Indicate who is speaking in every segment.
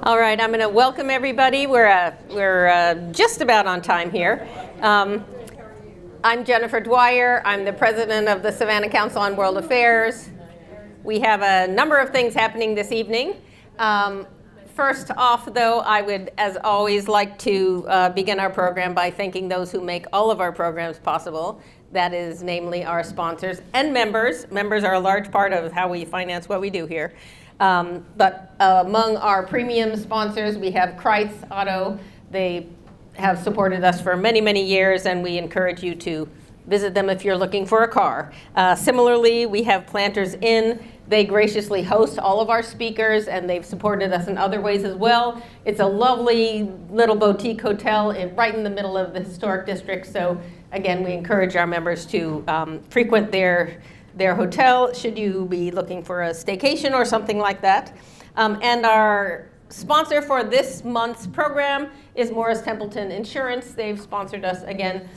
Speaker 1: All right, I'm going to welcome everybody. We're just about on time here. I'm Jennifer Dwyer. I'm the president of the Savannah Council on World Affairs. We have a number of things happening this evening. First off, though, I would, as always, like to begin our program by thanking those who make all of our programs possible. That is, namely, our sponsors and members. Members are a large part of how we finance what we do here. But among our premium sponsors, we have Kreitz Auto. They have supported us for many, many years, and we encourage you to visit them if you're looking for a car. Similarly, we have Planters Inn. They graciously host all of our speakers, and they've supported us in other ways as well. It's a lovely little boutique hotel right in the middle of the historic district. So again, we encourage our members to frequent their hotel should you be looking for a staycation or something like that. And our sponsor for this month's program is Morris Templeton Insurance. They've sponsored us again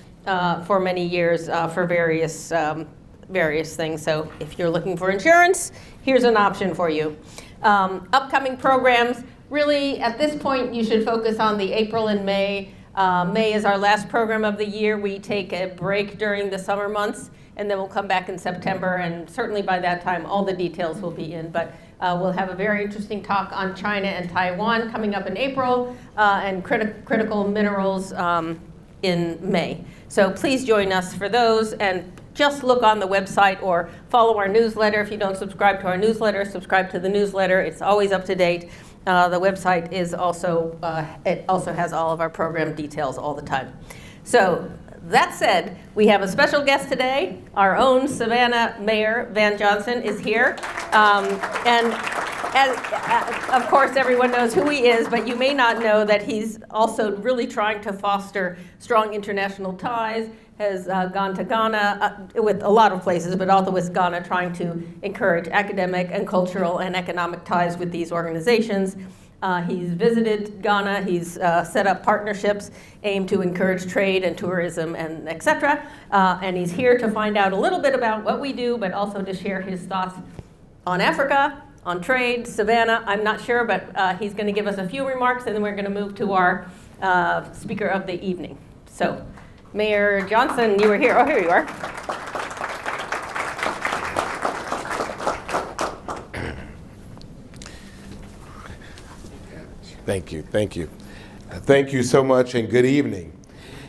Speaker 1: for many years for various things. So if you're looking for insurance, here's an option for you. Upcoming programs, really at this point you should focus on the April and May. May is our last program of the year. We take a break during the summer months, and then we'll come back in September, and certainly by that time all the details will be in. But we'll have a very interesting talk on China and Taiwan coming up in April, and critical minerals in May. So please join us for those, and just look on the website or follow our newsletter. If you don't subscribe to our newsletter, subscribe to the newsletter. It's always up to date. The website is also, it also has all of our program details all the time. So that said, we have a special guest today. Our own Savannah Mayor Van Johnson is here. And of course, everyone knows who he is, but you may not know that he's also really trying to foster strong international ties, has gone to Ghana with a lot of places, but also with Ghana, trying to encourage academic and cultural and economic ties with these organizations. He's visited Ghana. He's set up partnerships aimed to encourage trade and tourism and et cetera. And he's here to find out a little bit about what we do, but also to share his thoughts on Africa, on trade, Savannah. I'm not sure, but he's going to give us a few remarks, and then we're going to move to our speaker of the evening. So, Mayor Johnson, you were here. Oh, here you are.
Speaker 2: Thank you. Thank you so much, and good evening.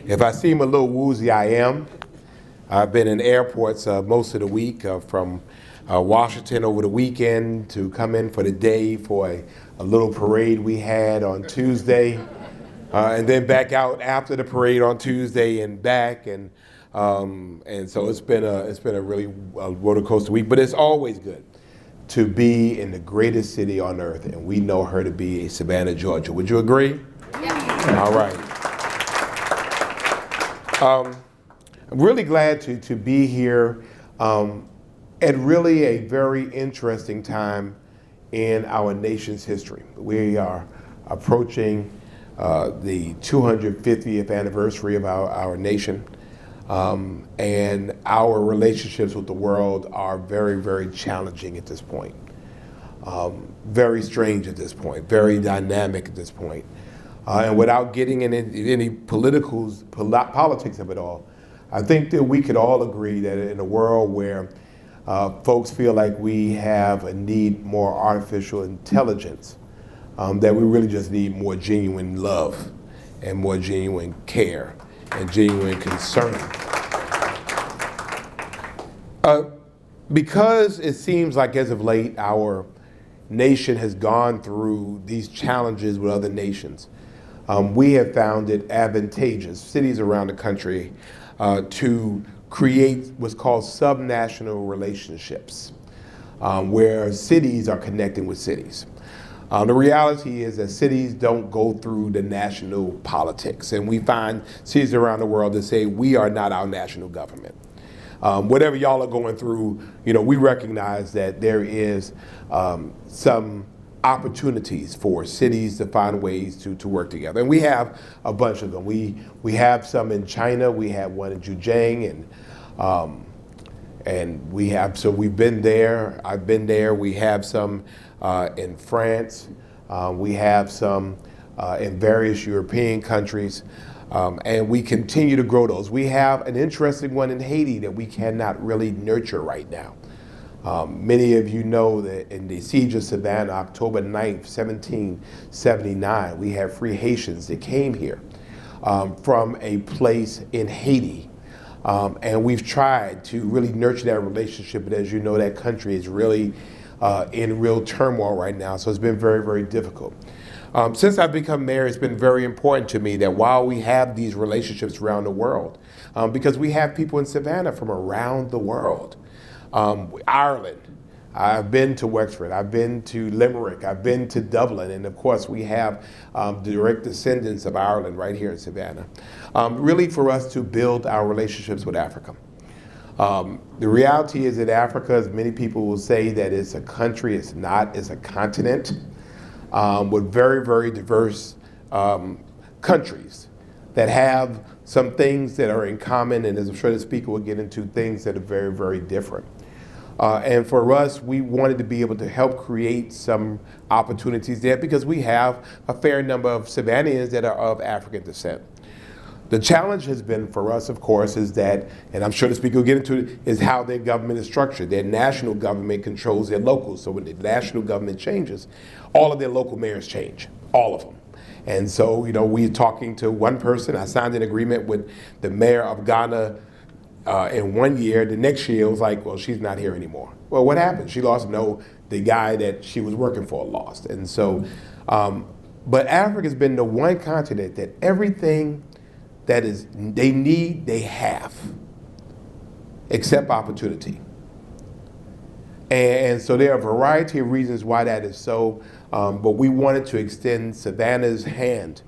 Speaker 2: If I seem a little woozy, I am. I've been in airports most of the week, from Washington over the weekend to come in for the day for a little parade we had on Tuesday, and then back out after the parade on Tuesday and back, and so it's been a really roller coaster week, but it's always good to be in the greatest city on earth, and we know her to be Savannah, Georgia. Would you agree? Yeah. All right. I'm really glad to be here at really a very interesting time in our nation's history. We are approaching the 250th anniversary of our nation, and our relationships with the world are very, very challenging at this point. Very strange at this point, very dynamic at this point. And without getting into any politics of it all, I think that we could all agree that in a world where folks feel like we have a need more artificial intelligence, that we really just need more genuine love and more genuine care and genuine concern. Because it seems like as of late our nation has gone through these challenges with other nations, we have found it advantageous, cities around the country, to create what's called subnational relationships, where cities are connecting with cities. The reality is that cities don't go through the national politics, and we find cities around the world that say we are not our national government. Whatever y'all are going through, we recognize that there is some opportunities for cities to find ways to work together, and we have a bunch of them. We have some in China. We have one in Zhejiang, and we've been there. I've been there. We have some in France. We have some in various European countries, and we continue to grow those. We have an interesting one in Haiti that we cannot really nurture right now. Many of you know that in the siege of Savannah, October 9th, 1779, we had free Haitians that came here from a place in Haiti. And we've tried to really nurture that relationship, but as you know, that country is really in real turmoil right now, so it's been very, very difficult. Since I've become mayor, it's been very important to me that while we have these relationships around the world, because we have people in Savannah from around the world, Ireland, I've been to Wexford, I've been to Limerick, I've been to Dublin, and of course we have direct descendants of Ireland right here in Savannah. Really for us to build our relationships with Africa. The reality is that Africa, as many people will say, that it's a country, it's not, it's a continent with very, very diverse countries that have some things that are in common, and as I'm sure the speaker will get into, things that are very, very different. And for us, we wanted to be able to help create some opportunities there because we have a fair number of Savannahans that are of African descent. The challenge has been for us, of course, is that, and I'm sure the speaker will get into it, is how their government is structured. Their national government controls their locals. So when the national government changes, all of their local mayors change, all of them. And so, you know, we're talking to one person. I signed an agreement with the mayor of Ghana in 1 year. The next year, it was like, well, she's not here anymore. Well, what happened? She lost? No, the guy that she was working for lost. And so, but Africa's been the one continent that everything that is they need, they have, except opportunity. And so there are a variety of reasons why that is so, but we wanted to extend Savannah's hand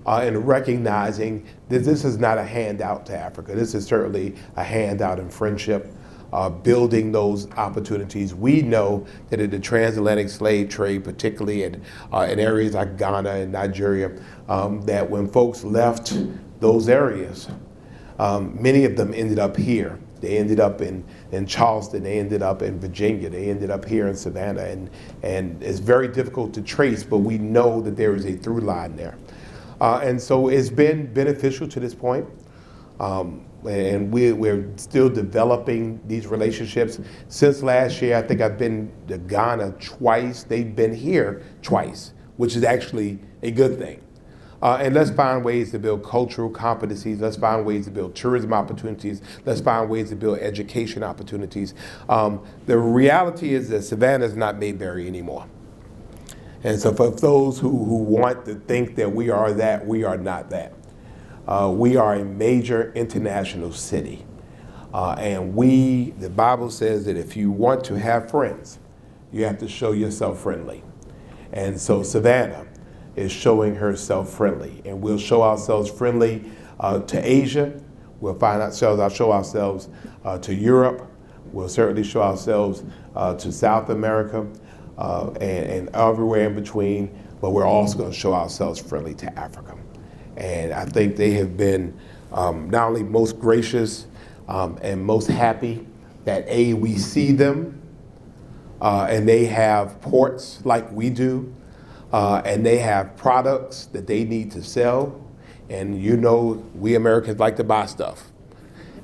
Speaker 2: in recognizing that this is not a handout to Africa. This is certainly a handout in friendship, building those opportunities. We know that in the transatlantic slave trade, particularly in areas like Ghana and Nigeria, that when folks left those areas, many of them ended up here. They ended up in Charleston, they ended up in Virginia, they ended up here in Savannah, and it's very difficult to trace, but we know that there is a through line there. And so it's been beneficial to this point, and we're still developing these relationships. Since last year, I think I've been to Ghana twice, they've been here twice, which is actually a good thing. And let's find ways to build cultural competencies. Let's find ways to build tourism opportunities. Let's find ways to build education opportunities. The reality is that Savannah is not Mayberry anymore. And so for those who want to think that we are that, we are not that. We are a major international city. And the Bible says that if you want to have friends, you have to show yourself friendly. And so Savannah is showing herself friendly, and we'll show ourselves friendly to Asia. We'll show ourselves to Europe. We'll certainly show ourselves to South America and everywhere in between, but we're also going to show ourselves friendly to Africa. And I think they have been not only most gracious and most happy that we see them, and they have ports like we do, and they have products that they need to sell. And you know, we Americans like to buy stuff.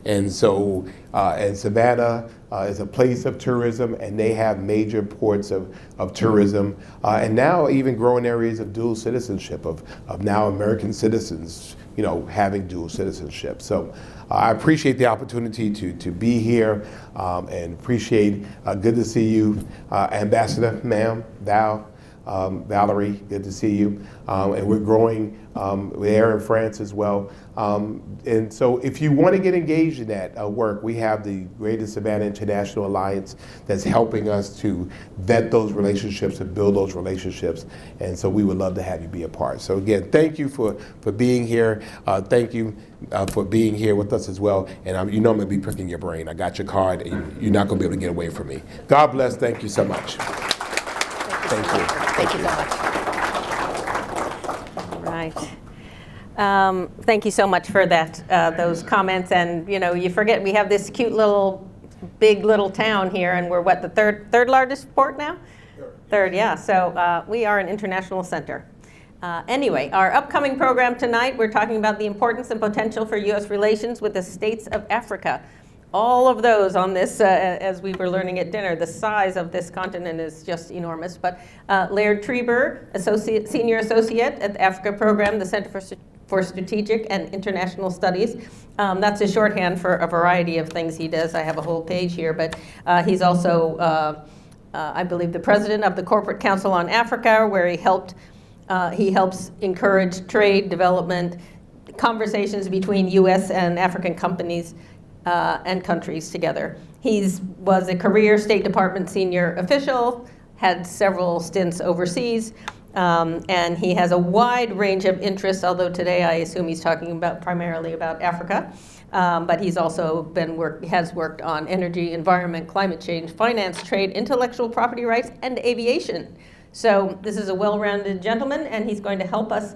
Speaker 2: And so, and Savannah is a place of tourism, and they have major ports of tourism, and now even growing areas of dual citizenship, of now American citizens, you know, having dual citizenship. So I appreciate the opportunity to be here, and appreciate, good to see you, Ambassador, ma'am, Valerie, good to see you. And we're growing there in France as well. And so if you want to get engaged in that work, we have the Greater Savannah International Alliance that's helping us to vet those relationships and build those relationships. And so we would love to have you be a part. So again, thank you for being here. Thank you for being here with us as well. And you know I'm going to be pricking your brain. I got your card, and you're not going to be able to get away from me. God bless. Thank you so much. Thank you.
Speaker 1: Thank you so much. All right. Thank you so much for that, those comments. And you know, you forget we have this cute little, big little town here, and we're what, the third largest port now? Third, yeah. So we are an international center. Anyway, our upcoming program tonight, we're talking about the importance and potential for U.S. relations with the states of Africa. All of those on this, as we were learning at dinner, the size of this continent is just enormous. But Laird Treiber, Senior Associate at the Africa Program, the Center for Strategic and International Studies. That's a shorthand for a variety of things he does. I have a whole page here, but he's also, I believe, the president of the Corporate Council on Africa, where he helps encourage trade, development, conversations between U.S. and African companies and countries together. He was a career State Department senior official, had several stints overseas, and he has a wide range of interests, although today I assume he's talking primarily about Africa. But he's also has worked on energy, environment, climate change, finance, trade, intellectual property rights, and aviation. So this is a well-rounded gentleman, and he's going to help us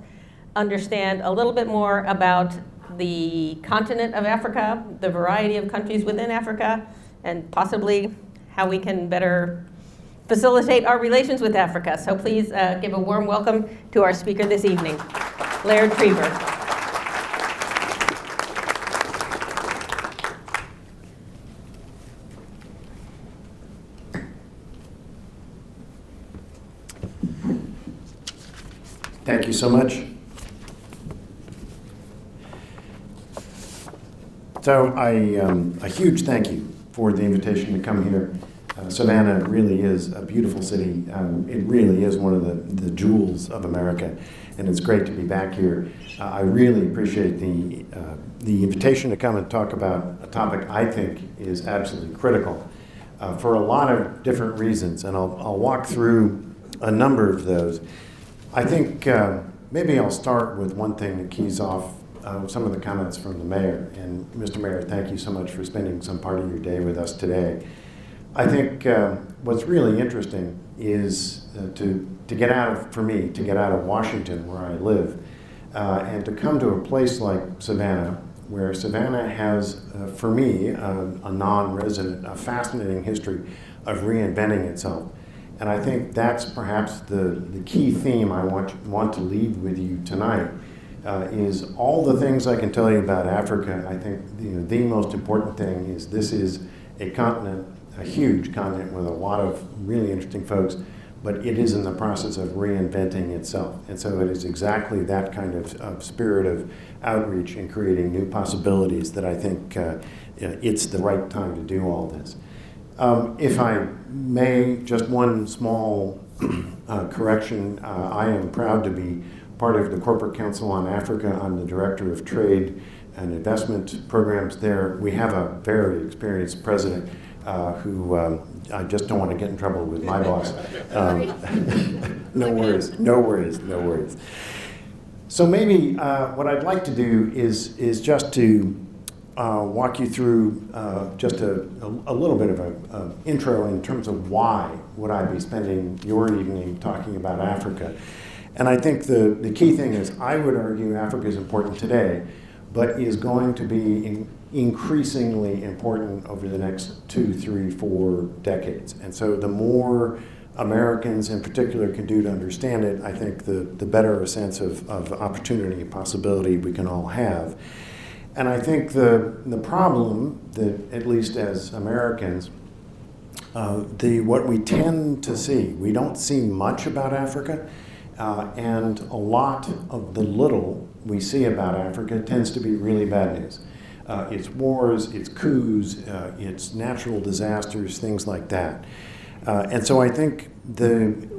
Speaker 1: understand a little bit more about the continent of Africa, the variety of countries within Africa, and possibly how we can better facilitate our relations with Africa. So please give a warm welcome to our speaker this evening, Laird Treiber.
Speaker 3: Thank you so much. So a huge thank you for the invitation to come here. Savannah really is a beautiful city. It really is one of the jewels of America, and it's great to be back here. I really appreciate the invitation to come and talk about a topic I think is absolutely critical for a lot of different reasons, and I'll walk through a number of those. I think maybe I'll start with one thing that keys off some of the comments from the mayor. And Mr. Mayor, thank you so much for spending some part of your day with us today. I think what's really interesting is to get out of Washington, where I live, and to come to a place like Savannah, where Savannah has, for me, a non-resident, a fascinating history of reinventing itself. And I think that's perhaps the key theme I want to leave with you tonight, is all the things I can tell you about Africa. I think the most important thing is this is a continent, a huge continent with a lot of really interesting folks, but it is in the process of reinventing itself. And so it is exactly that kind of spirit of outreach and creating new possibilities that I think it's the right time to do all this. If I may, just one small correction. I am proud to be part of the Corporate Council on Africa. I'm the Director of Trade and Investment Programs there. We have a very experienced president who I just don't want to get in trouble with my boss. No worries. So maybe what I'd like to do is just to walk you through just a little bit of an intro in terms of why would I be spending your evening talking about Africa. And I think the key thing is I would argue Africa is important today, but is going to be increasingly important over the next 2, 3, 4 decades. And so the more Americans in particular can do to understand it, I think the better a sense of opportunity and possibility we can all have. And I think the problem that, at least as Americans, what we tend to see, we don't see much about Africa, and a lot of the little we see about Africa tends to be really bad news. It's wars, it's coups, it's natural disasters, things like that. And so I think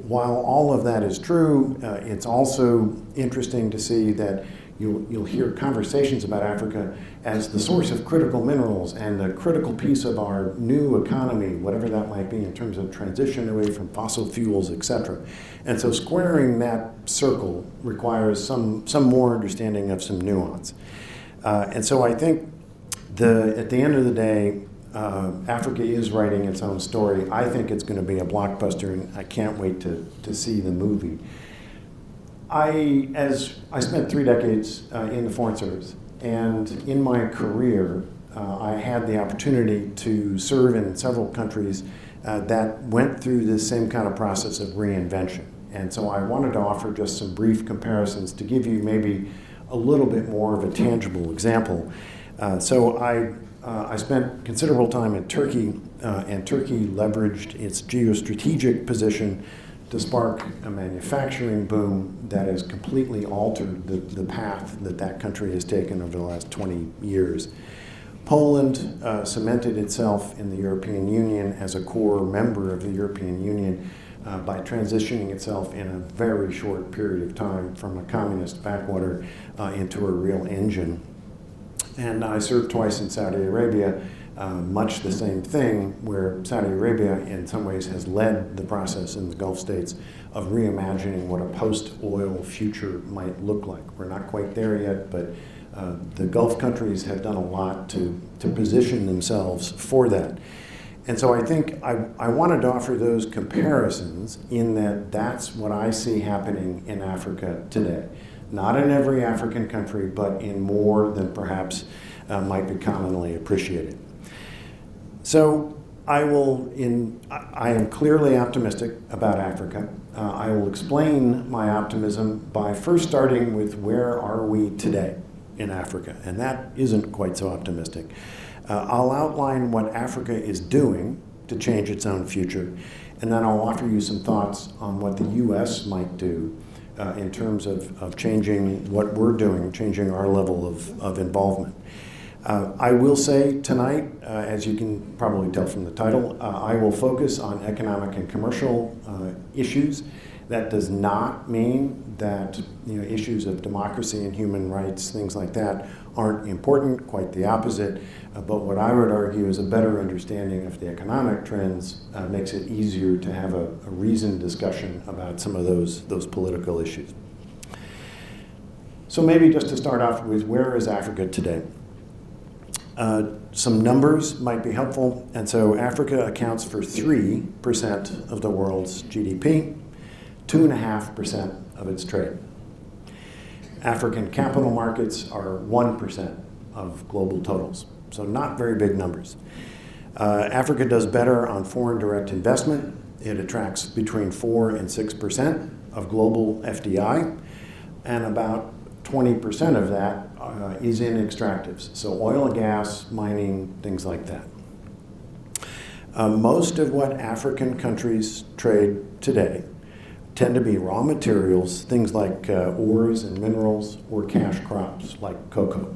Speaker 3: while all of that is true, it's also interesting to see that you'll hear conversations about Africa as the source of critical minerals and a critical piece of our new economy, whatever that might be in terms of transition away from fossil fuels, et cetera. And so squaring that circle requires some more understanding of some nuance. And so I think at the end of the day, Africa is writing its own story. I think it's going to be a blockbuster, and I can't wait to see the movie. I spent 3 decades in the Foreign Service, and in my career, I had the opportunity to serve in several countries that went through this same kind of process of reinvention. And so I wanted to offer just some brief comparisons to give you maybe a little bit more of a tangible example. So I spent considerable time in Turkey, and Turkey leveraged its geostrategic position to spark a manufacturing boom that has completely altered the path that that country has taken over the last 20 years. Poland cemented itself in the European Union as a core member of the European Union by transitioning itself in a very short period of time from a communist backwater into a real engine. And I served twice in Saudi Arabia, much the same thing, where Saudi Arabia in some ways has led the process in the Gulf states of reimagining what a post-oil future might look like. We're not quite there yet, but the Gulf countries have done a lot to position themselves for that. And so I think I wanted to offer those comparisons in that that's what I see happening in Africa today. Not in every African country, but in more than perhaps might be commonly appreciated. So I am clearly optimistic about Africa. I will explain my optimism by first starting with where are we today in Africa, and that isn't quite so optimistic. I'll outline what Africa is doing to change its own future, and then I'll offer you some thoughts on what the U.S. might do in terms of changing what we're doing, changing our level of involvement. I will say tonight, as you can probably tell from the title, I will focus on economic and commercial issues. That does not mean that issues of democracy and human rights, things like that, aren't important, quite the opposite. But what I would argue is a better understanding of the economic trends makes it easier to have a reasoned discussion about some of those political issues. So maybe just to start off with, where is Africa today? Some numbers might be helpful. And so Africa accounts for 3% of the world's GDP, 2.5% of its trade. African capital markets are 1% of global totals, so not very big numbers. Africa does better on foreign direct investment. It attracts between 4 and 6% of global FDI, and about 20% of that is in extractives, so oil and gas, mining, things like that. Most of what African countries trade today tend to be raw materials, things like ores and minerals, or cash crops like cocoa.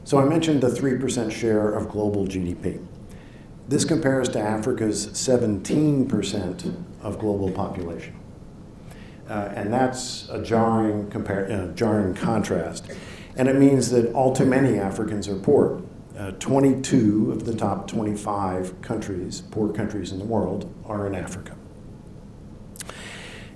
Speaker 3: So I mentioned the 3% share of global GDP. This compares to Africa's 17% of global population. And that's a jarring contrast. And it means that all too many Africans are poor. 22 of the top 25 countries, poor countries in the world, are in Africa.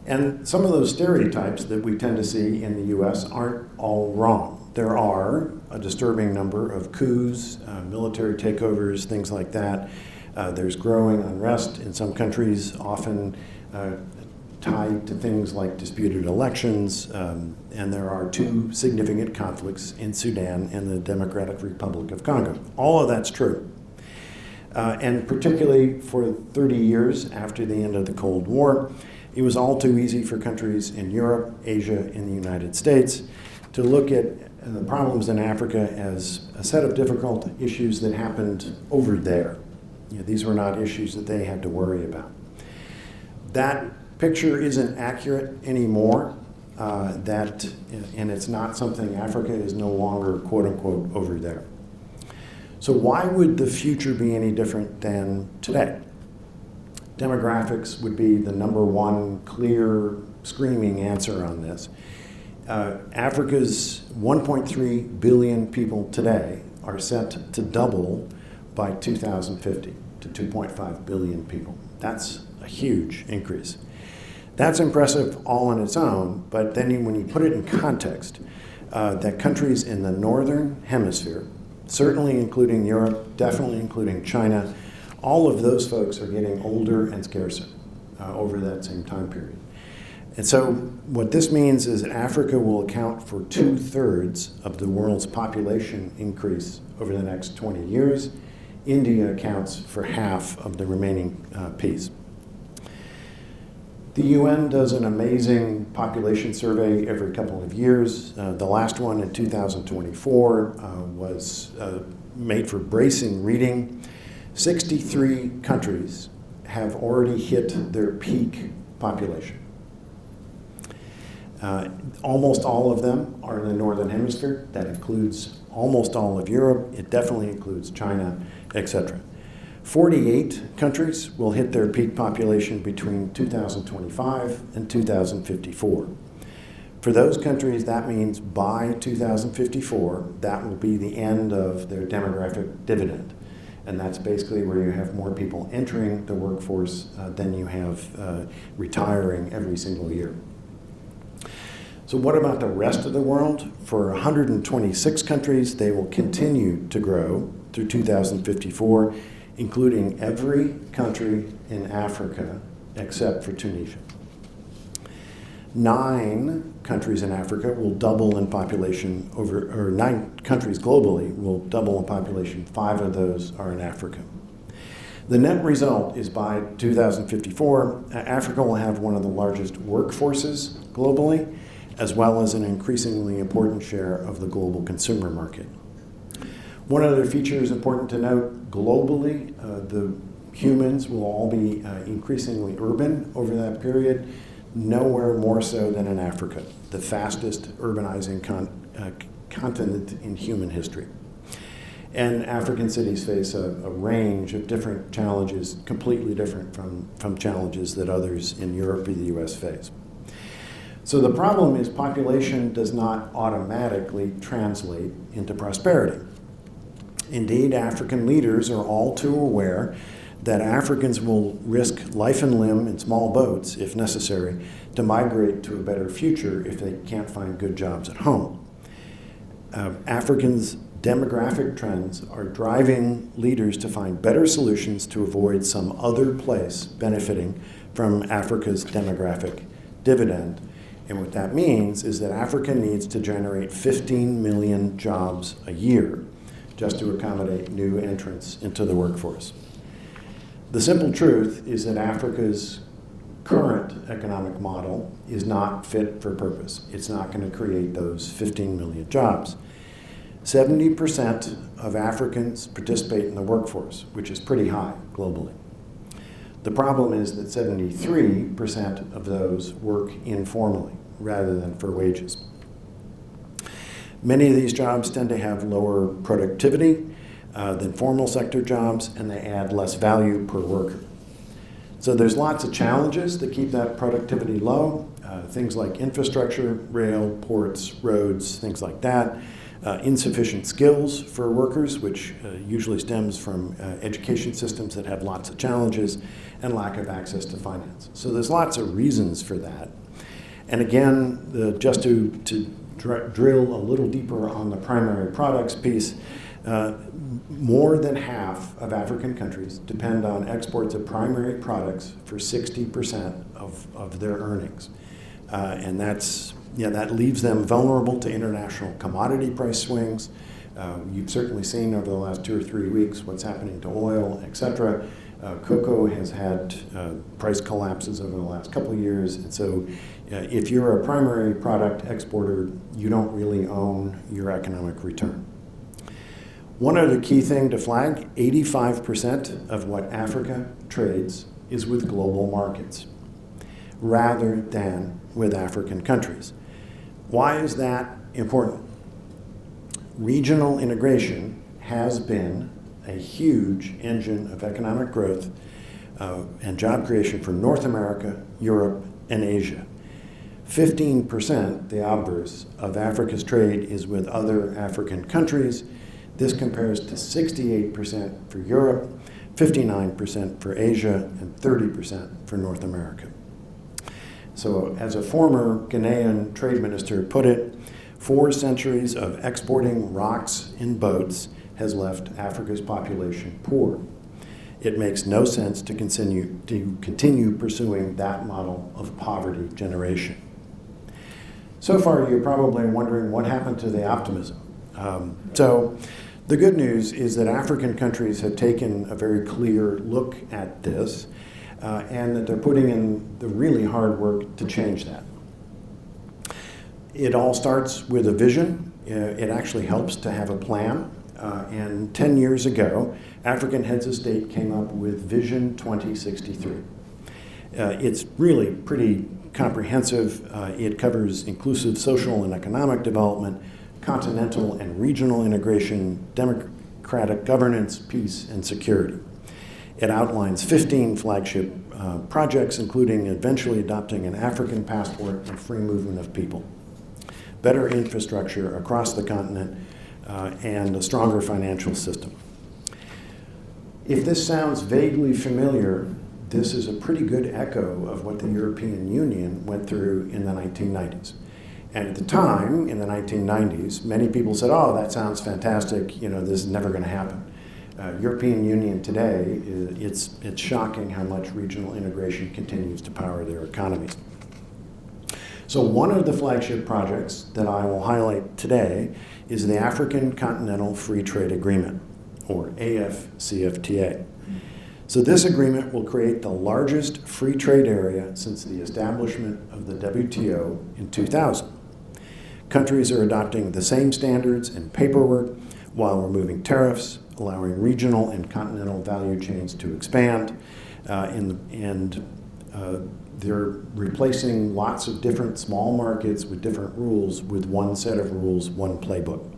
Speaker 3: And some of those stereotypes that we tend to see in the US aren't all wrong. There are a disturbing number of coups, military takeovers, things like that. There's growing unrest in some countries, often tied to things like disputed elections, and there are 2 significant conflicts in Sudan and the Democratic Republic of Congo. All of that's true. And particularly for 30 years after the end of the Cold War, it was all too easy for countries in Europe, Asia, and the United States to look at the problems in Africa as a set of difficult issues that happened over there. These were not issues that they had to worry about. That picture isn't accurate anymore, and it's not something. Africa is no longer, quote unquote, over there. So why would the future be any different than today? Demographics would be the number one clear, screaming answer on this. Africa's 1.3 billion people today are set to double by 2050 to 2.5 billion people. That's a huge increase. That's impressive all on its own, but then when you put it in context, that countries in the northern hemisphere, certainly including Europe, definitely including China, all of those folks are getting older and scarcer over that same time period. And so what this means is that Africa will account for 2/3 of the world's population increase over the next 20 years, India accounts for half of the remaining piece. The UN does an amazing population survey every couple of years. The last one in 2024 was made for bracing reading. 63 countries have already hit their peak population. Almost all of them are in the Northern Hemisphere. That includes almost all of Europe. It definitely includes China, etc. 48 countries will hit their peak population between 2025 and 2054. For those countries, that means by 2054, that will be the end of their demographic dividend. And that's basically where you have more people entering the workforce than you have retiring every single year. So what about the rest of the world? For 126 countries, they will continue to grow through 2054, including every country in Africa except for Tunisia. 9 countries in Africa will double in population or 9 countries globally will double in population. 5 of those are in Africa. The net result is by 2054, Africa will have one of the largest workforces globally, as well as an increasingly important share of the global consumer market. One other feature is important to note. Globally, the humans will all be increasingly urban over that period, nowhere more so than in Africa, the fastest urbanizing continent in human history. And African cities face a range of different challenges, completely different from challenges that others in Europe or the US face. So the problem is population does not automatically translate into prosperity. Indeed, African leaders are all too aware that Africans will risk life and limb in small boats, if necessary, to migrate to a better future if they can't find good jobs at home. Africans' demographic trends are driving leaders to find better solutions to avoid some other place benefiting from Africa's demographic dividend. And what that means is that Africa needs to generate 15 million jobs a year just to accommodate new entrants into the workforce. The simple truth is that Africa's current economic model is not fit for purpose. It's not going to create those 15 million jobs. 70% of Africans participate in the workforce, which is pretty high globally. The problem is that 73% of those work informally rather than for wages. Many of these jobs tend to have lower productivity than formal sector jobs, and they add less value per worker. So there's lots of challenges that keep that productivity low, things like infrastructure, rail, ports, roads, things like that, insufficient skills for workers, which usually stems from education systems that have lots of challenges, and lack of access to finance. So there's lots of reasons for that. And again, just to drill a little deeper on the primary products piece, more than half of African countries depend on exports of primary products for 60% of their earnings. And that leaves them vulnerable to international commodity price swings. You've certainly seen over the last 2 or 3 weeks what's happening to oil, et cetera. Cocoa has had price collapses over the last couple of years. And so if you're a primary product exporter, you don't really own your economic return. One other key thing to flag, 85% of what Africa trades is with global markets rather than with African countries. Why is that important? Regional integration has been a huge engine of economic growth and job creation for North America, Europe, and Asia. 15%, the obverse, of Africa's trade is with other African countries. This compares to 68% for Europe, 59% for Asia, and 30% for North America. So as a former Ghanaian trade minister put it, 4 centuries of exporting rocks in boats has left Africa's population poor. It makes no sense to continue pursuing that model of poverty generation. So far, you're probably wondering what happened to the optimism. So The good news is that African countries have taken a very clear look at this and that they're putting in the really hard work to change that. It all starts with a vision. It actually helps to have a plan. And 10 years ago, African heads of state came up with Vision 2063. It's really pretty comprehensive. It covers inclusive social and economic development, continental and regional integration, democratic governance, peace, and security. It outlines 15 flagship projects, including eventually adopting an African passport and free movement of people, better infrastructure across the continent, and a stronger financial system. If this sounds vaguely familiar, this is a pretty good echo of what the European Union went through in the 1990s. And at the time, in the 1990s, many people said, oh, that sounds fantastic, you know, this is never going to happen. European Union today, it's shocking how much regional integration continues to power their economies. So one of the flagship projects that I will highlight today is the African Continental Free Trade Agreement, or AFCFTA. So this agreement will create the largest free trade area since the establishment of the WTO in 2000. Countries are adopting the same standards and paperwork while removing tariffs, allowing regional and continental value chains to expand, and they're replacing lots of different small markets with different rules with one set of rules, one playbook.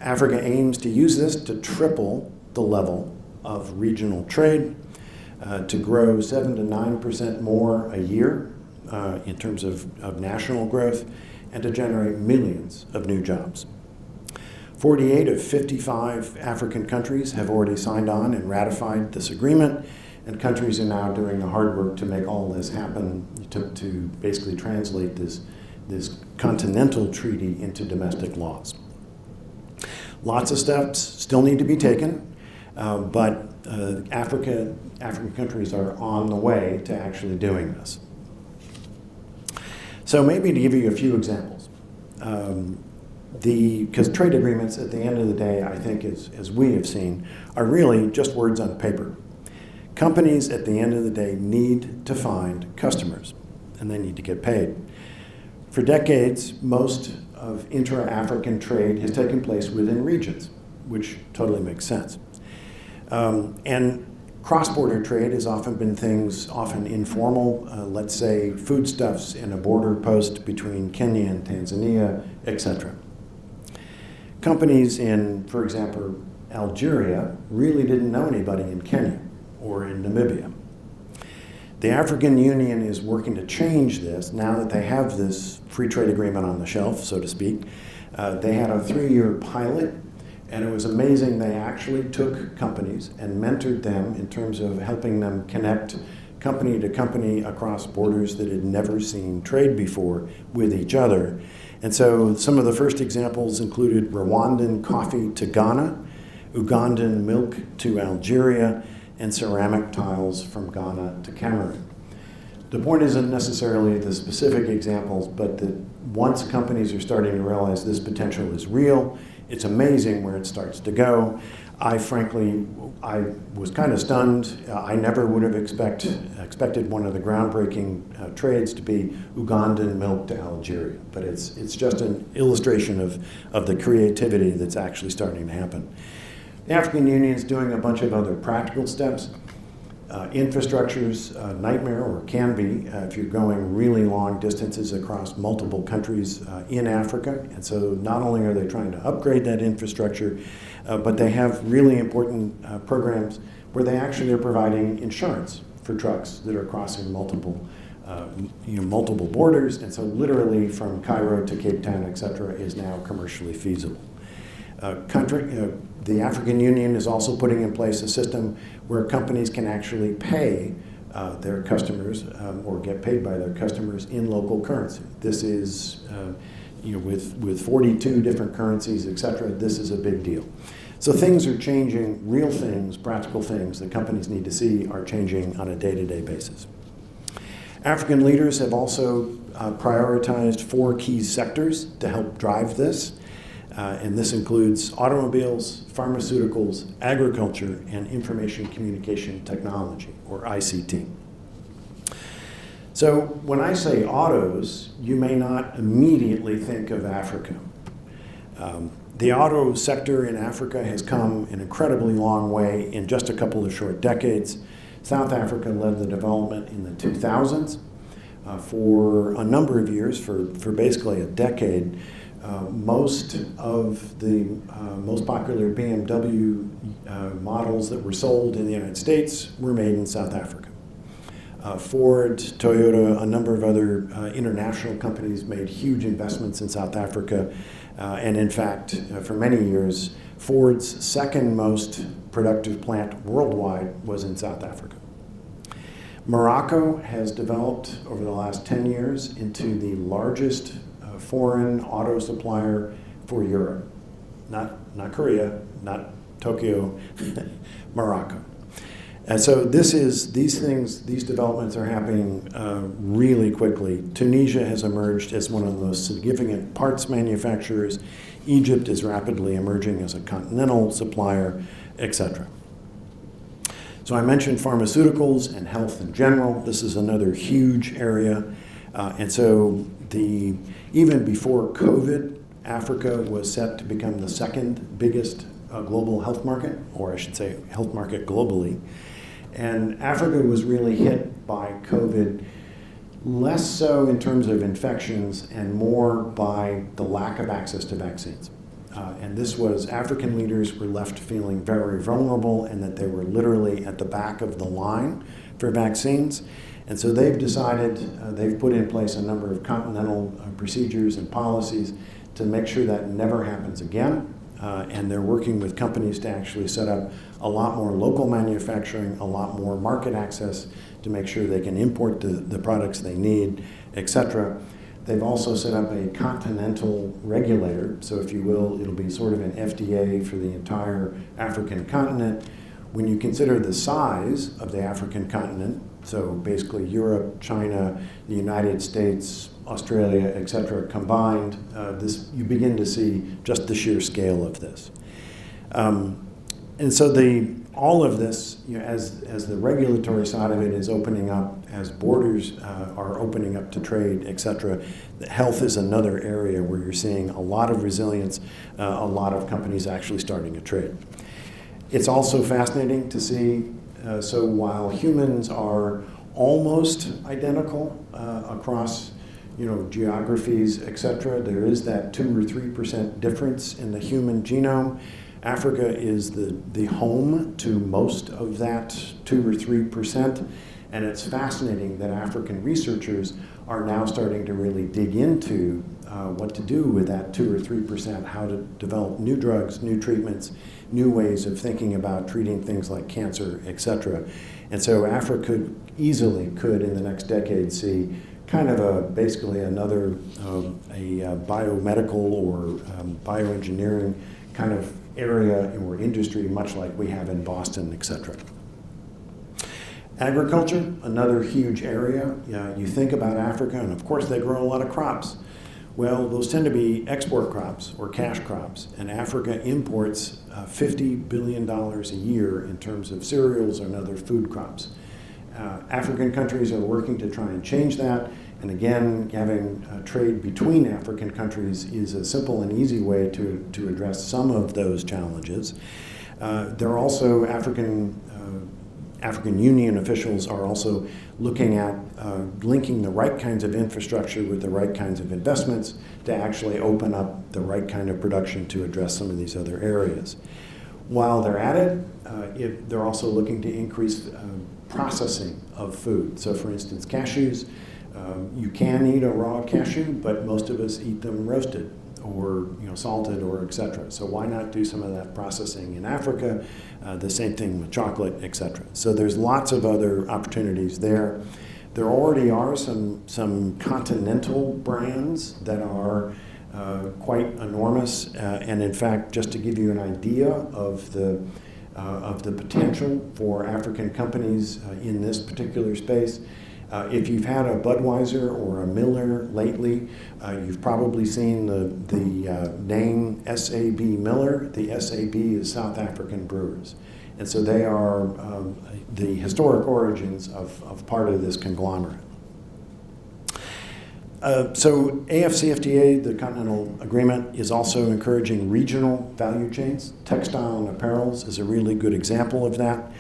Speaker 3: Africa aims to use this to triple the level of regional trade, to grow 7 to 9% more a year in terms of national growth, and to generate millions of new jobs. 48 of 55 African countries have already signed on and ratified this agreement, and countries are now doing the hard work to make all this happen, to basically translate this continental treaty into domestic laws. Lots of steps still need to be taken, but African countries are on the way to actually doing this. So maybe to give you a few examples, because trade agreements at the end of the day, I think, as we have seen, are really just words on paper. Companies at the end of the day need to find customers, and they need to get paid. For decades, most of intra-African trade has taken place within regions, which totally makes sense. And cross-border trade has often been things often informal, let's say foodstuffs in a border post between Kenya and Tanzania, etc. Companies in, for example, Algeria really didn't know anybody in Kenya or in Namibia. The African Union is working to change this now that they have this free trade agreement on the shelf, so to speak. They had a 3-year pilot, and it was amazing. They actually took companies and mentored them in terms of helping them connect company to company across borders that had never seen trade before with each other. And so some of the first examples included Rwandan coffee to Ghana, Ugandan milk to Algeria, and ceramic tiles from Ghana to Cameroon. The point isn't necessarily the specific examples, but that once companies are starting to realize this potential is real, it's amazing where it starts to go. I was kind of stunned. I never would have expected one of the groundbreaking trades to be Ugandan milk to Algeria, but it's just an illustration of the creativity that's actually starting to happen. The African Union is doing a bunch of other practical steps. Infrastructure's a nightmare, or can be, if you're going really long distances across multiple countries in Africa. And so not only are they trying to upgrade that infrastructure, but they have really important programs where they actually are providing insurance for trucks that are crossing multiple borders. And so literally from Cairo to Cape Town, et cetera, is now commercially feasible. The African Union is also putting in place a system where companies can actually pay their customers or get paid by their customers in local currency. This is, with 42 different currencies, et cetera, this is a big deal. So things are changing, real things, practical things that companies need to see are changing on a day-to-day basis. African leaders have also prioritized 4 key sectors to help drive this. And this includes automobiles, pharmaceuticals, agriculture, and information communication technology, or ICT. So when I say autos, you may not immediately think of Africa. The auto sector in Africa has come an incredibly long way in just a couple of short decades. South Africa led the development in the 2000s. For a number of years, for basically a decade, most of the most popular BMW models that were sold in the United States were made in South Africa. Ford, Toyota, a number of other international companies made huge investments in South Africa. And in fact, for many years, Ford's second most productive plant worldwide was in South Africa. Morocco has developed over the last 10 years into the largest foreign auto supplier for Europe. Not Korea, not Tokyo, Morocco. And so these developments are happening really quickly. Tunisia has emerged as one of the most significant parts manufacturers. Egypt is rapidly emerging as a continental supplier, etc. So I mentioned pharmaceuticals and health in general. This is another huge area. And so even before COVID, Africa was set to become the second biggest global health market, or I should say health market globally. And Africa was really hit by COVID, less so in terms of infections and more by the lack of access to vaccines. And this was, African leaders were left feeling very vulnerable and that they were literally at the back of the line for vaccines. And so they've decided, they've put in place a number of continental procedures and policies to make sure that never happens again. And they're working with companies to actually set up a lot more local manufacturing, a lot more market access to make sure they can import the products they need, etc. They've also set up a continental regulator, so if you will, it'll be sort of an FDA for the entire African continent. When you consider the size of the African continent, so basically Europe, China, the United States, Australia, etc., combined, you begin to see just the sheer scale of this. And so all of this, as the regulatory side of it is opening up, as borders are opening up to trade, etc., health is another area where you're seeing a lot of resilience, a lot of companies actually starting a trade. It's also fascinating to see, so while humans are almost identical across geographies, etc., there is that 2 or 3% difference in the human genome. Africa is the home to most of that 2 or 3%, and it's fascinating that African researchers are now starting to really dig into what to do with that 2 or 3%, how to develop new drugs, new treatments, new ways of thinking about treating things like cancer, etc. And so Africa easily could in the next decade see kind of basically another biomedical or bioengineering kind of area or industry, much like we have in Boston, etc. Agriculture, another huge area. You think about Africa, and of course they grow a lot of crops. Well, those tend to be export crops or cash crops, and Africa imports $50 billion a year in terms of cereals and other food crops. African countries are working to try and change that, and again, having trade between African countries is a simple and easy way to address some of those challenges. There are also African Union officials are also looking at linking the right kinds of infrastructure with the right kinds of investments to actually open up the right kind of production to address some of these other areas. While they're at it, they're also looking to increase processing of food. So for instance, cashews, you can eat a raw cashew, but most of us eat them roasted or salted or etc. So why not do some of that processing in Africa? The same thing with chocolate, etc. So there's lots of other opportunities there. There already are some continental brands that are quite enormous, and in fact, just to give you an idea of the potential for African companies in this particular space, If you've had a Budweiser or a Miller lately, you've probably seen the name SAB Miller. The SAB is South African Brewers. And so they are the historic origins of part of this conglomerate. So AFCFTA, the Continental Agreement, is also encouraging regional value chains. Textile and apparels is a really good example of that.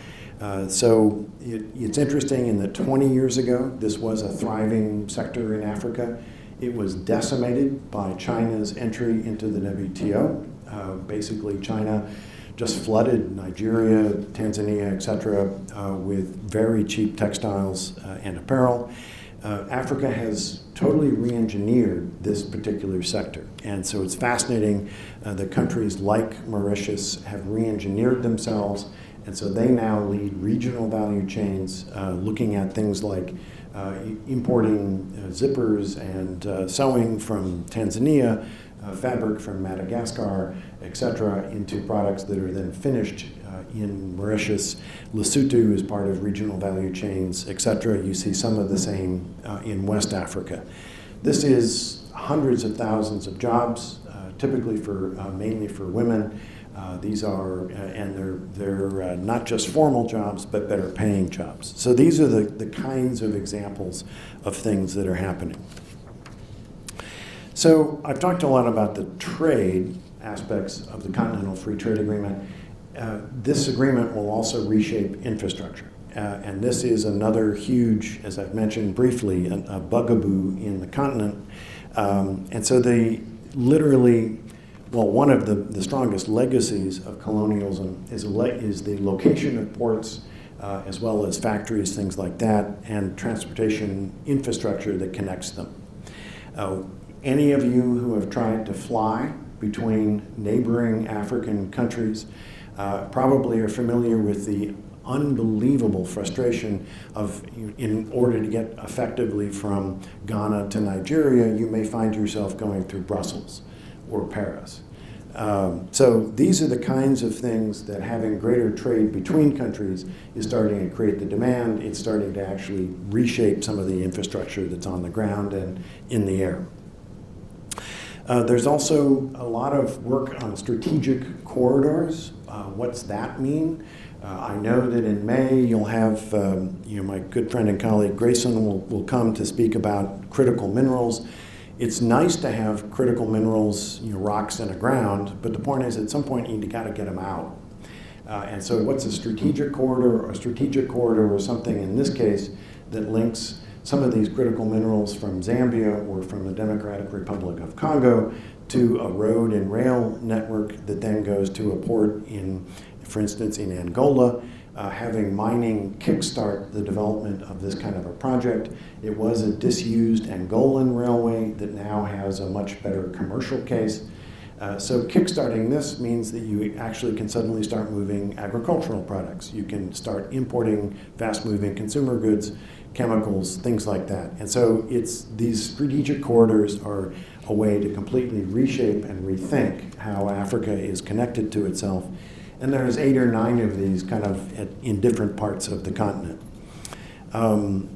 Speaker 3: So it's interesting in that 20 years ago, this was a thriving sector in Africa. It was decimated by China's entry into the WTO. Basically, China just flooded Nigeria, Tanzania, etc., with very cheap textiles and apparel. Africa has totally re-engineered this particular sector. And so it's fascinating that countries like Mauritius have re-engineered themselves. And so they now lead regional value chains, looking at things like importing zippers and sewing from Tanzania, fabric from Madagascar, etc., into products that are then finished in Mauritius. Lesotho is part of regional value chains, etc. You see some of the same in West Africa. This is hundreds of thousands of jobs, typically mainly for women. These are, and they're not just formal jobs, but better paying jobs. So these are the kinds of examples of things that are happening. So I've talked a lot about the trade aspects of the Continental Free Trade Agreement. This agreement will also reshape infrastructure. And this is another huge, as I've mentioned briefly, a bugaboo in the continent. And so one of the strongest legacies of colonialism is the location of ports, as well as factories, things like that, and transportation infrastructure that connects them. Any of you who have tried to fly between neighboring African countries probably are familiar with the unbelievable frustration of, in order to get effectively from Ghana to Nigeria, you may find yourself going through Brussels or Paris. So these are the kinds of things that having greater trade between countries is starting to create the demand. It's starting to actually reshape some of the infrastructure that's on the ground and in the air. There's also a lot of work on strategic corridors. What's that mean? I know that in May you'll have my good friend and colleague Grayson will come to speak about critical minerals. It's nice to have critical minerals, rocks in the ground, but the point is at some point you got to get them out. And so what's a strategic corridor? A strategic corridor is something in this case that links some of these critical minerals from Zambia or from the Democratic Republic of Congo to a road and rail network that then goes to a port in, for instance, in Angola, having mining kickstart the development of this kind of a project. It was a disused Angolan railway that now has a much better commercial case. So kickstarting this means that you actually can suddenly start moving agricultural products. You can start importing fast-moving consumer goods, chemicals, things like that. And so these strategic corridors are a way to completely reshape and rethink how Africa is connected to itself. And there's 8 or 9 of these kind of in different parts of the continent. And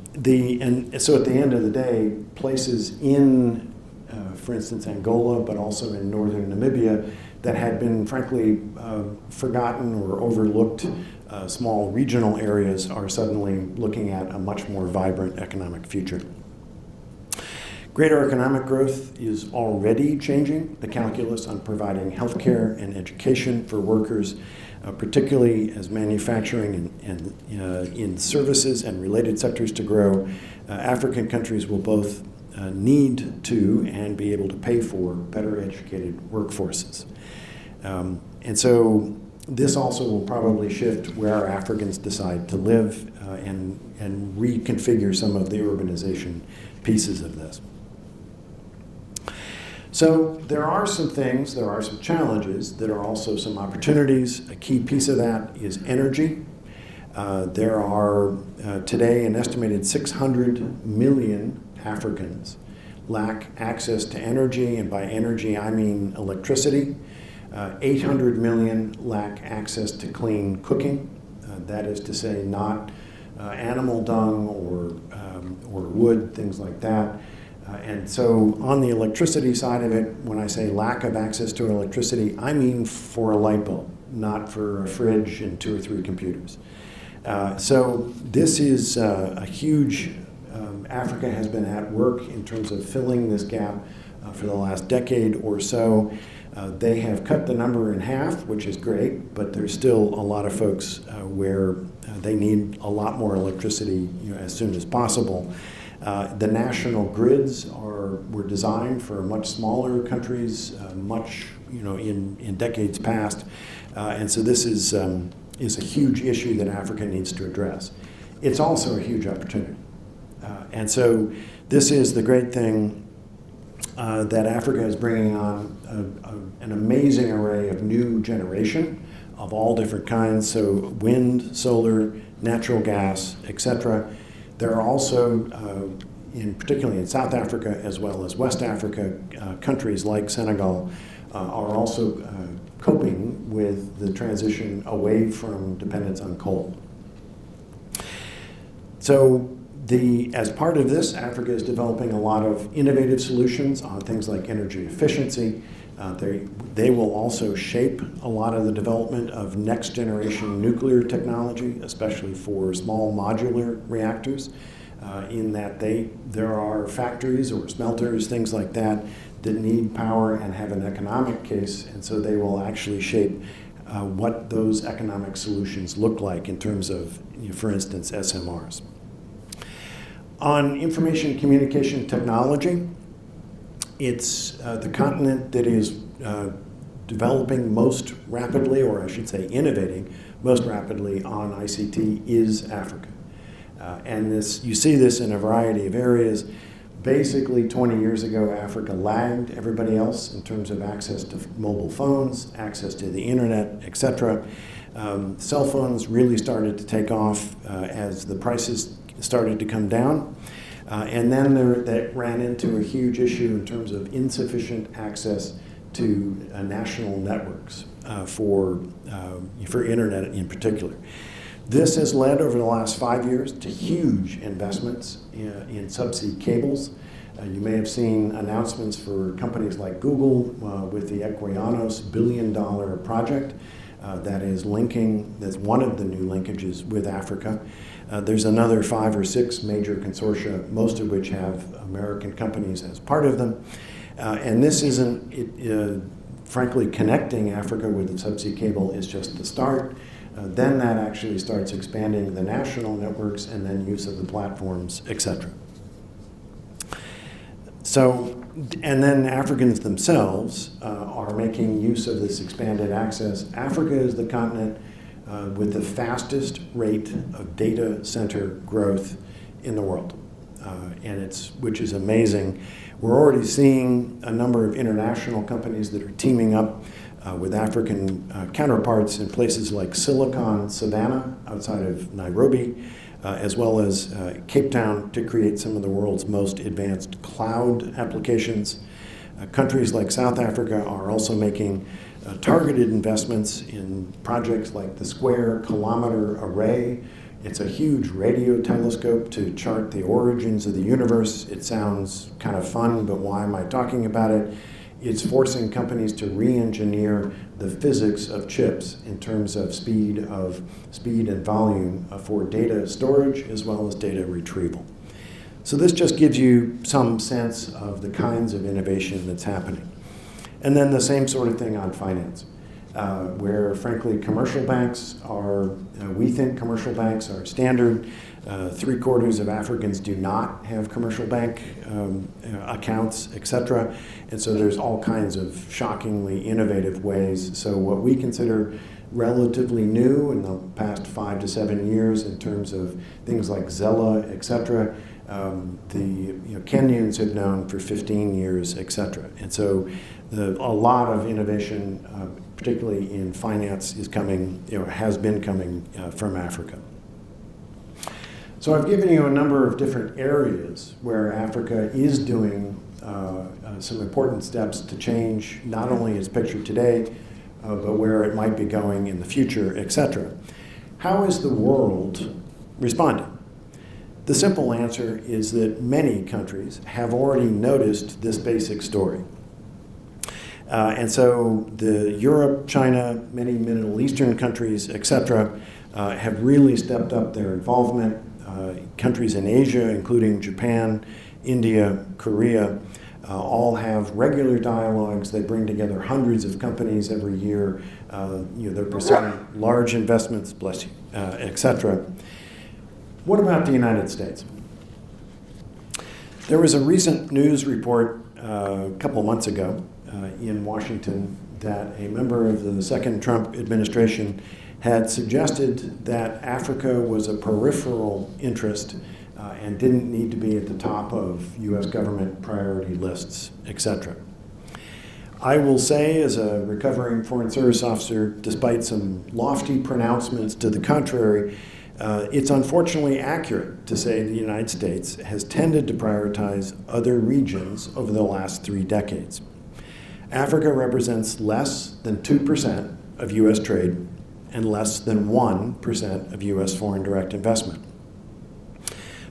Speaker 3: so at the end of the day, places in, for instance, Angola, but also in northern Namibia, that had been frankly forgotten or overlooked, small regional areas are suddenly looking at a much more vibrant economic future. Greater economic growth is already changing the calculus on providing healthcare and education for workers, particularly as manufacturing and in services and related sectors to grow. African countries will both need to and be able to pay for better educated workforces. And so this also will probably shift where Africans decide to live and reconfigure some of the urbanization pieces of this. So there are some challenges, there are also some opportunities. A key piece of that is energy. There are today an estimated 600 million Africans lack access to energy, and by energy I mean electricity. 800 million lack access to clean cooking. That is to say, not animal dung or wood, things like that. And so on the electricity side of it, when I say lack of access to electricity, I mean for a light bulb, not for a fridge and 2 or 3 computers. So this is a huge, Africa has been at work in terms of filling this gap for the last decade or so. They have cut the number in half, which is great, but there's still a lot of folks where they need a lot more electricity, as soon as possible. The national grids were designed for much smaller countries, in decades past, and so this is a huge issue that Africa needs to address. It's also a huge opportunity, and so this is the great thing that Africa is bringing on an amazing array of new generation of all different kinds, so wind, solar, natural gas, etc. There are also, particularly in South Africa as well as West Africa, countries like Senegal are also coping with the transition away from dependence on coal. So as part of this, Africa is developing a lot of innovative solutions on things like energy efficiency. They will also shape a lot of the development of next generation nuclear technology, especially for small modular reactors, in that there are factories or smelters, things like that need power and have an economic case, and so they will actually shape what those economic solutions look like in terms of, for instance, SMRs. On information communication technology, it's the continent that is developing most rapidly, or I should say innovating most rapidly on ICT is Africa. And you see this in a variety of areas. Basically, 20 years ago, Africa lagged everybody else in terms of access to mobile phones, access to the internet, etc. Cell phones really started to take off as the prices started to come down. And then that ran into a huge issue in terms of insufficient access to national networks for internet in particular. This has led over the last 5 years to huge investments in subsea cables. You may have seen announcements for companies like Google with the Equianos billion-dollar project that's one of the new linkages with Africa. There's another 5 or 6 major consortia, most of which have American companies as part of them. And this frankly, connecting Africa with the subsea cable is just the start. Then that actually starts expanding the national networks and then use of the platforms, etc. So, and then Africans themselves are making use of this expanded access. Africa is the continent with the fastest rate of data center growth in the world, which is amazing. We're already seeing a number of international companies that are teaming up with African counterparts in places like Silicon Savannah outside of Nairobi, as well as Cape Town to create some of the world's most advanced cloud applications. Countries like South Africa are also making targeted investments in projects like the Square Kilometer Array. It's a huge radio telescope to chart the origins of the universe. It sounds kind of fun, but why am I talking about it? It's forcing companies to re-engineer the physics of chips in terms of speed and volume for data storage as well as data retrieval. So this just gives you some sense of the kinds of innovation that's happening. And then the same sort of thing on finance, where frankly commercial banks we think commercial banks are standard. 3/4 of Africans do not have commercial bank accounts, etc. And so there's all kinds of shockingly innovative ways. So what we consider relatively new in the past 5 to 7 years in terms of things like Zella, etc., the Kenyans have known for 15 years, etc. And so a lot of innovation, particularly in finance, is coming, has been coming from Africa. So I've given you a number of different areas where Africa is doing some important steps to change not only its picture today, but where it might be going in the future, etc. How is the world responding? The simple answer is that many countries have already noticed this basic story. And so Europe, China, many Middle Eastern countries, etc., have really stepped up their involvement. Countries in Asia, including Japan, India, Korea, all have regular dialogues. They bring together hundreds of companies every year. They're pursuing large investments, bless you, etc. What about the United States? There was a recent news report a couple months ago in Washington that a member of the second Trump administration had suggested that Africa was a peripheral interest and didn't need to be at the top of U.S. government priority lists, etc. I will say, as a recovering Foreign Service officer, despite some lofty pronouncements to the contrary, it's unfortunately accurate to say the United States has tended to prioritize other regions over the last 3 decades. Africa represents less than 2% of U.S. trade and less than 1% of U.S. foreign direct investment.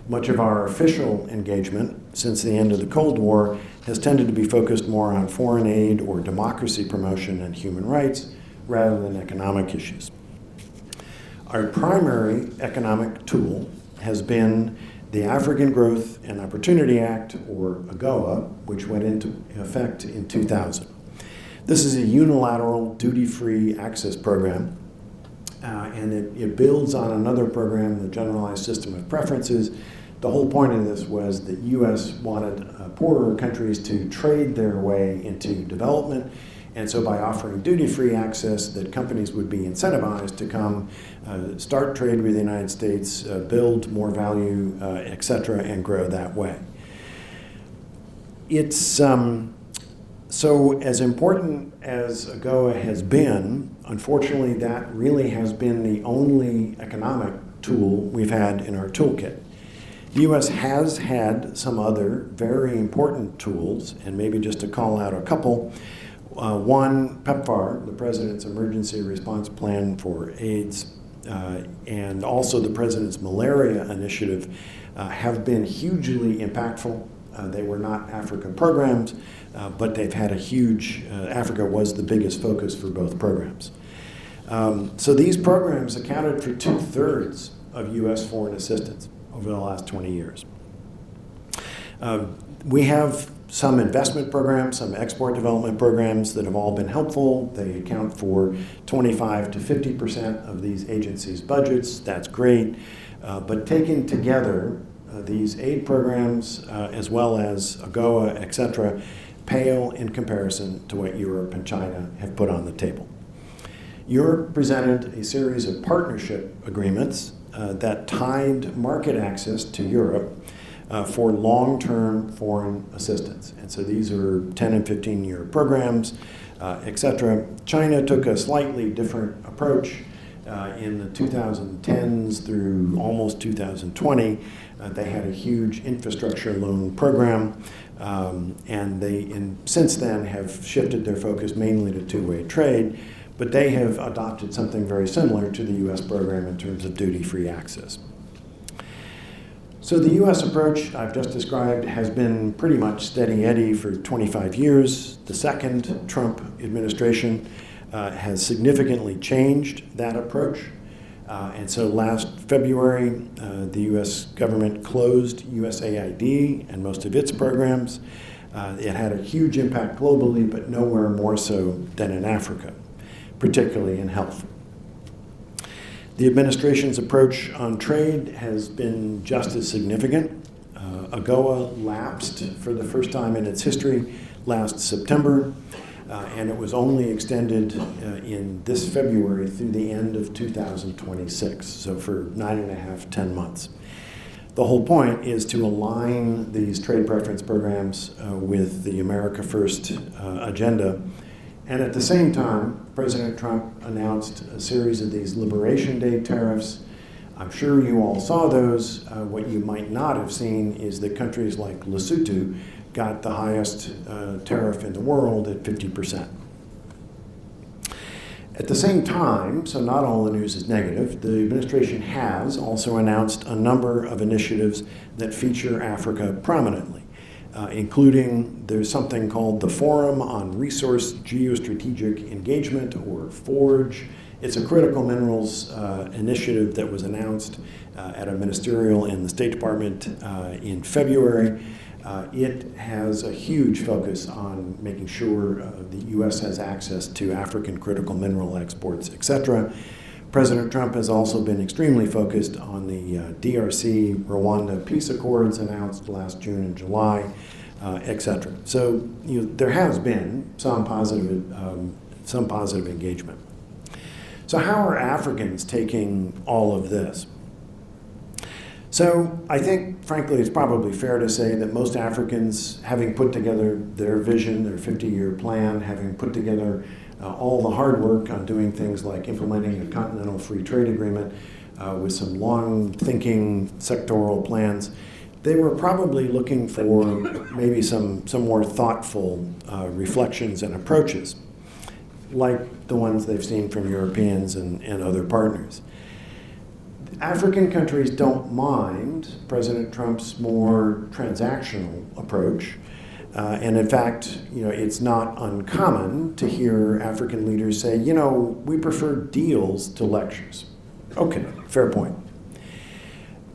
Speaker 3: Much of our official engagement since the end of the Cold War has tended to be focused more on foreign aid or democracy promotion and human rights rather than economic issues. Our primary economic tool has been the African Growth and Opportunity Act, or AGOA, which went into effect in 2000. This is a unilateral duty-free access program, and it builds on another program, the Generalized System of Preferences. The whole point of this was that U.S. wanted poorer countries to trade their way into development, and so by offering duty-free access, that companies would be incentivized to come start trade with the United States, build more value, et cetera, and grow that way. It's so as important as AGOA has been, unfortunately, that really has been the only economic tool we've had in our toolkit. The U.S. has had some other very important tools, and maybe just to call out a couple. One, PEPFAR, the President's Emergency Response Plan for AIDS, and also the President's Malaria Initiative have been hugely impactful. They were not Africa programs, but they've had a huge, Africa was the biggest focus for both programs. So these programs accounted for 2/3 of U.S. foreign assistance over the last 20 years. We have some investment programs, some export development programs that have all been helpful. They account for 25 to 50% of these agencies' budgets. That's great. But taken together, these aid programs, as well as AGOA, et cetera, pale in comparison to what Europe and China have put on the table. Europe presented a series of partnership agreements that tied market access to Europe for long-term foreign assistance. And so these are 10 and 15-year programs, et cetera. China took a slightly different approach in the 2010s through almost 2020. They had a huge infrastructure loan program, and they, since then, have shifted their focus mainly to two-way trade, but they have adopted something very similar to the U.S. program in terms of duty-free access. So the U.S. approach I've just described has been pretty much steady Eddie for 25 years. The second Trump administration has significantly changed that approach. And so last February, the U.S. government closed USAID and most of its programs. It had a huge impact globally, but nowhere more so than in Africa, particularly in health. The administration's approach on trade has been just as significant. AGOA lapsed for the first time in its history last September, and it was only extended in this February through the end of 2026, so for 9.5, 10 months. The whole point is to align these trade preference programs with the America First agenda. And at the same time, President Trump announced a series of these Liberation Day tariffs. I'm sure you all saw those. What you might not have seen is that countries like Lesotho got the highest tariff in the world at 50%. At the same time, so not all the news is negative, the administration has also announced a number of initiatives that feature Africa prominently, including there's something called the Forum on Resource Geostrategic Engagement, or FORGE. It's a critical minerals initiative that was announced at a ministerial in the State Department in February. It has a huge focus on making sure the U.S. has access to African critical mineral exports, etc. President Trump has also been extremely focused on the DRC Rwanda peace accords announced last June and July, etc. So there has been some positive engagement. So how are Africans taking all of this? So I think, frankly, it's probably fair to say that most Africans, having put together their vision, their 50-year plan, having put together all the hard work on doing things like implementing a continental free trade agreement with some long-thinking sectoral plans, they were probably looking for maybe some more thoughtful reflections and approaches, like the ones they've seen from Europeans and other partners. African countries don't mind President Trump's more transactional approach. And in fact, it's not uncommon to hear African leaders say, we prefer deals to lectures. Okay, fair point.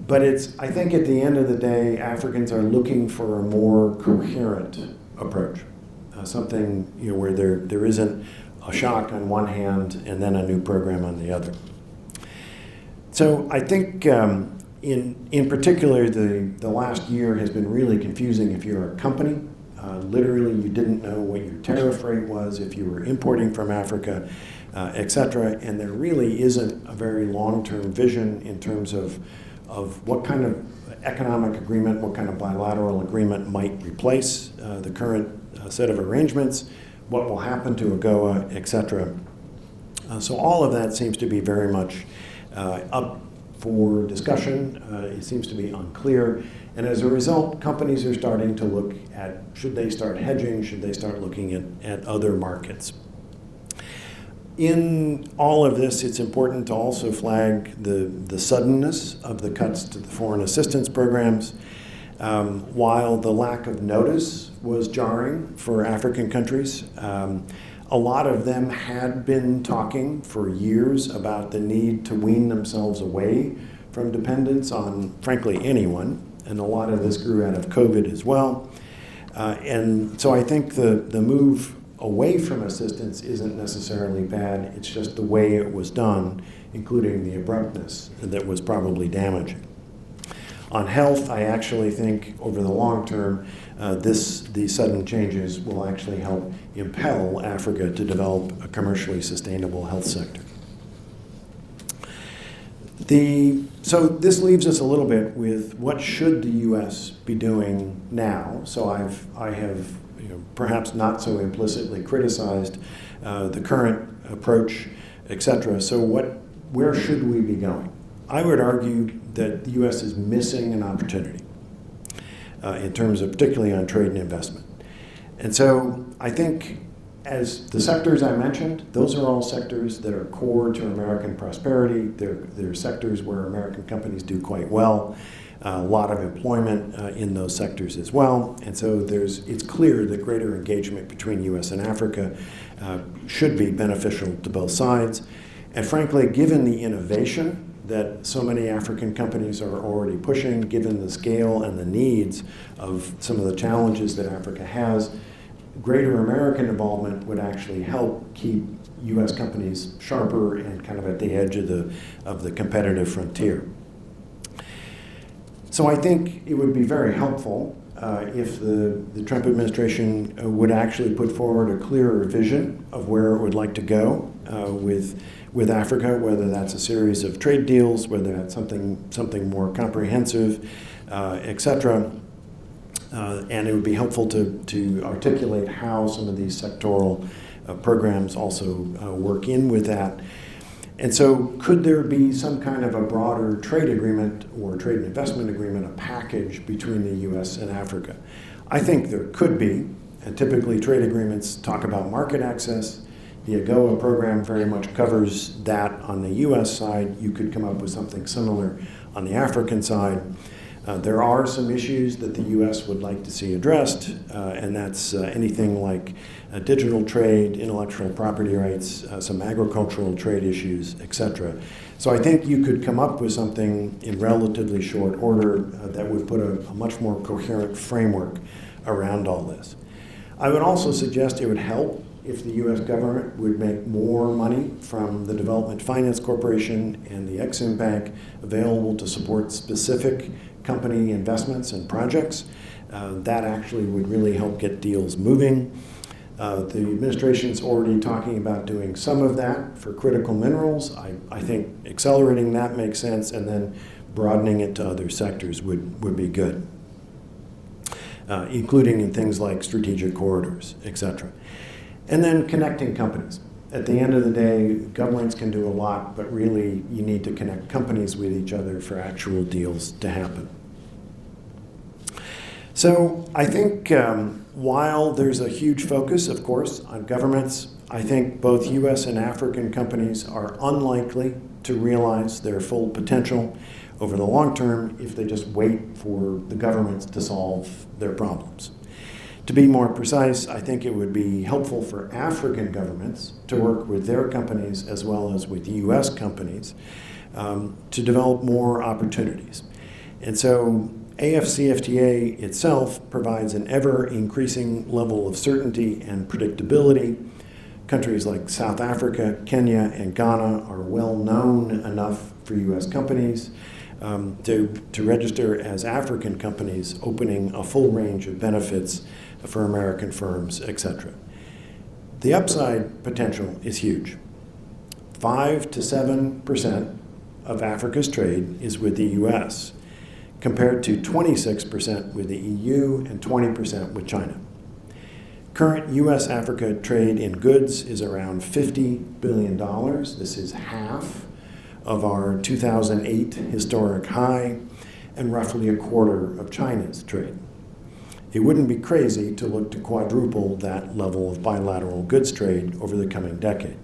Speaker 3: But I think at the end of the day, Africans are looking for a more coherent approach. Something where there isn't a shock on one hand and then a new program on the other. So I think in particular, the last year has been really confusing if you're a company. Literally, you didn't know what your tariff rate was if you were importing from Africa, et cetera. And there really isn't a very long-term vision in terms of what kind of economic agreement, what kind of bilateral agreement might replace the current set of arrangements, what will happen to AGOA, et cetera. So all of that seems to be very much up for discussion. It seems to be unclear. And as a result, companies are starting to look at, should they start hedging? Should they start looking at other markets? In all of this, it's important to also flag the suddenness of the cuts to the foreign assistance programs. While the lack of notice was jarring for African countries, a lot of them had been talking for years about the need to wean themselves away from dependence on, frankly, anyone. And a lot of this grew out of COVID as well. And so I think the move away from assistance isn't necessarily bad. It's just the way it was done, including the abruptness, that was probably damaging. On health, I actually think over the long term, these sudden changes will actually help impel Africa to develop a commercially sustainable health sector. So this leaves us a little bit with what should the U.S. be doing now. So I have perhaps not so implicitly criticized the current approach, et cetera. So where should we be going? I would argue that the U.S. is missing an opportunity in terms of particularly on trade and investment. And so I think as the sectors I mentioned, those are all sectors that are core to American prosperity. They're sectors where American companies do quite well. A lot of employment in those sectors as well. And so it's clear that greater engagement between U.S. and Africa should be beneficial to both sides. And frankly, given the innovation that so many African companies are already pushing, given the scale and the needs of some of the challenges that Africa has, greater American involvement would actually help keep U.S. companies sharper and kind of at the edge of the competitive frontier. So I think it would be very helpful if the Trump administration would actually put forward a clearer vision of where it would like to go with Africa, whether that's a series of trade deals, whether that's something more comprehensive, et cetera. And it would be helpful to articulate how some of these sectoral programs also work in with that. And so could there be some kind of a broader trade agreement or trade and investment agreement, a package between the U.S. and Africa? I think there could be. And typically trade agreements talk about market access. The AGOA program very much covers that on the US side. You could come up with something similar on the African side. There are some issues that the US would like to see addressed, and that's anything like digital trade, intellectual property rights, some agricultural trade issues, etc. So I think you could come up with something in relatively short order that would put a much more coherent framework around all this. I would also suggest it would help if the US government would make more money from the Development Finance Corporation and the Exim Bank available to support specific company investments and projects. That actually would really help get deals moving. The administration's already talking about doing some of that for critical minerals. I think accelerating that makes sense, and then broadening it to other sectors would be good, including in things like strategic corridors, etc. And then connecting companies. At the end of the day, governments can do a lot, but really you need to connect companies with each other for actual deals to happen. So I think while there's a huge focus, of course, on governments, I think both US and African companies are unlikely to realize their full potential over the long term if they just wait for the governments to solve their problems. To be more precise, I think it would be helpful for African governments to work with their companies as well as with US companies to develop more opportunities. And so AFCFTA itself provides an ever-increasing level of certainty and predictability. Countries like South Africa, Kenya, and Ghana are well known enough for US companies to register as African companies, opening a full range of benefits for American firms, etc. The upside potential is huge. 5 to 7% of Africa's trade is with the US, compared to 26% with the EU and 20% with China. Current US-Africa trade in goods is around $50 billion. This is half of our 2008 historic high, and roughly a quarter of China's trade. It wouldn't be crazy to look to quadruple that level of bilateral goods trade over the coming decade.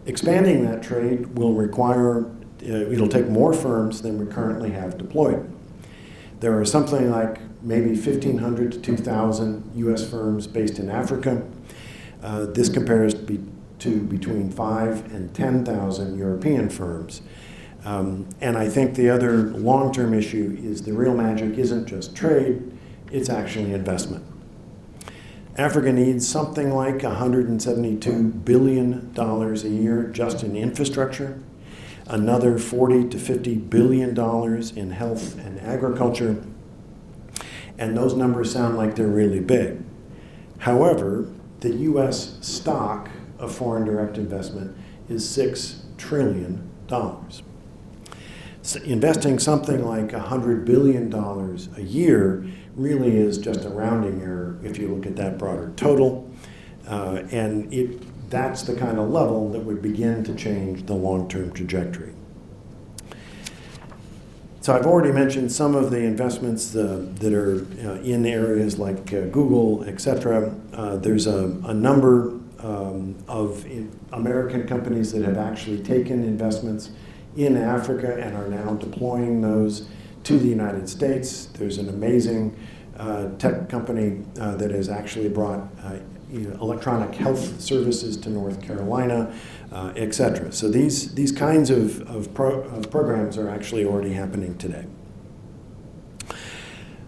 Speaker 3: Expanding that trade will require, it'll take more firms than we currently have deployed. There are something like maybe 1,500 to 2,000 US firms based in Africa. This compares to between 5,000 and 10,000 European firms. And I think the other long-term issue is the real magic isn't just trade, it's actually investment. Africa needs something like $172 billion a year just in infrastructure, another $40 to $50 billion in health and agriculture, and those numbers sound like they're really big. However, the US stock of foreign direct investment is $6 trillion. So investing something like $100 billion a year really is just a rounding error if you look at that broader total. And that's the kind of level that would begin to change the long-term trajectory. So I've already mentioned some of the investments that are in areas like Google, et cetera. There's a number of American companies that have actually taken investments in Africa and are now deploying those to the United States. There's an amazing tech company that has actually brought electronic health services to North Carolina, et cetera. So these kinds of programs are actually already happening today.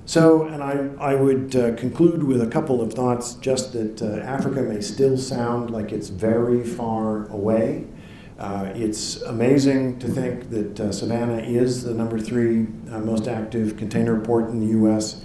Speaker 3: So, and I would conclude with a couple of thoughts, just that Africa may still sound like it's very far away. It's amazing to think that Savannah is the #3 most active container port in the US.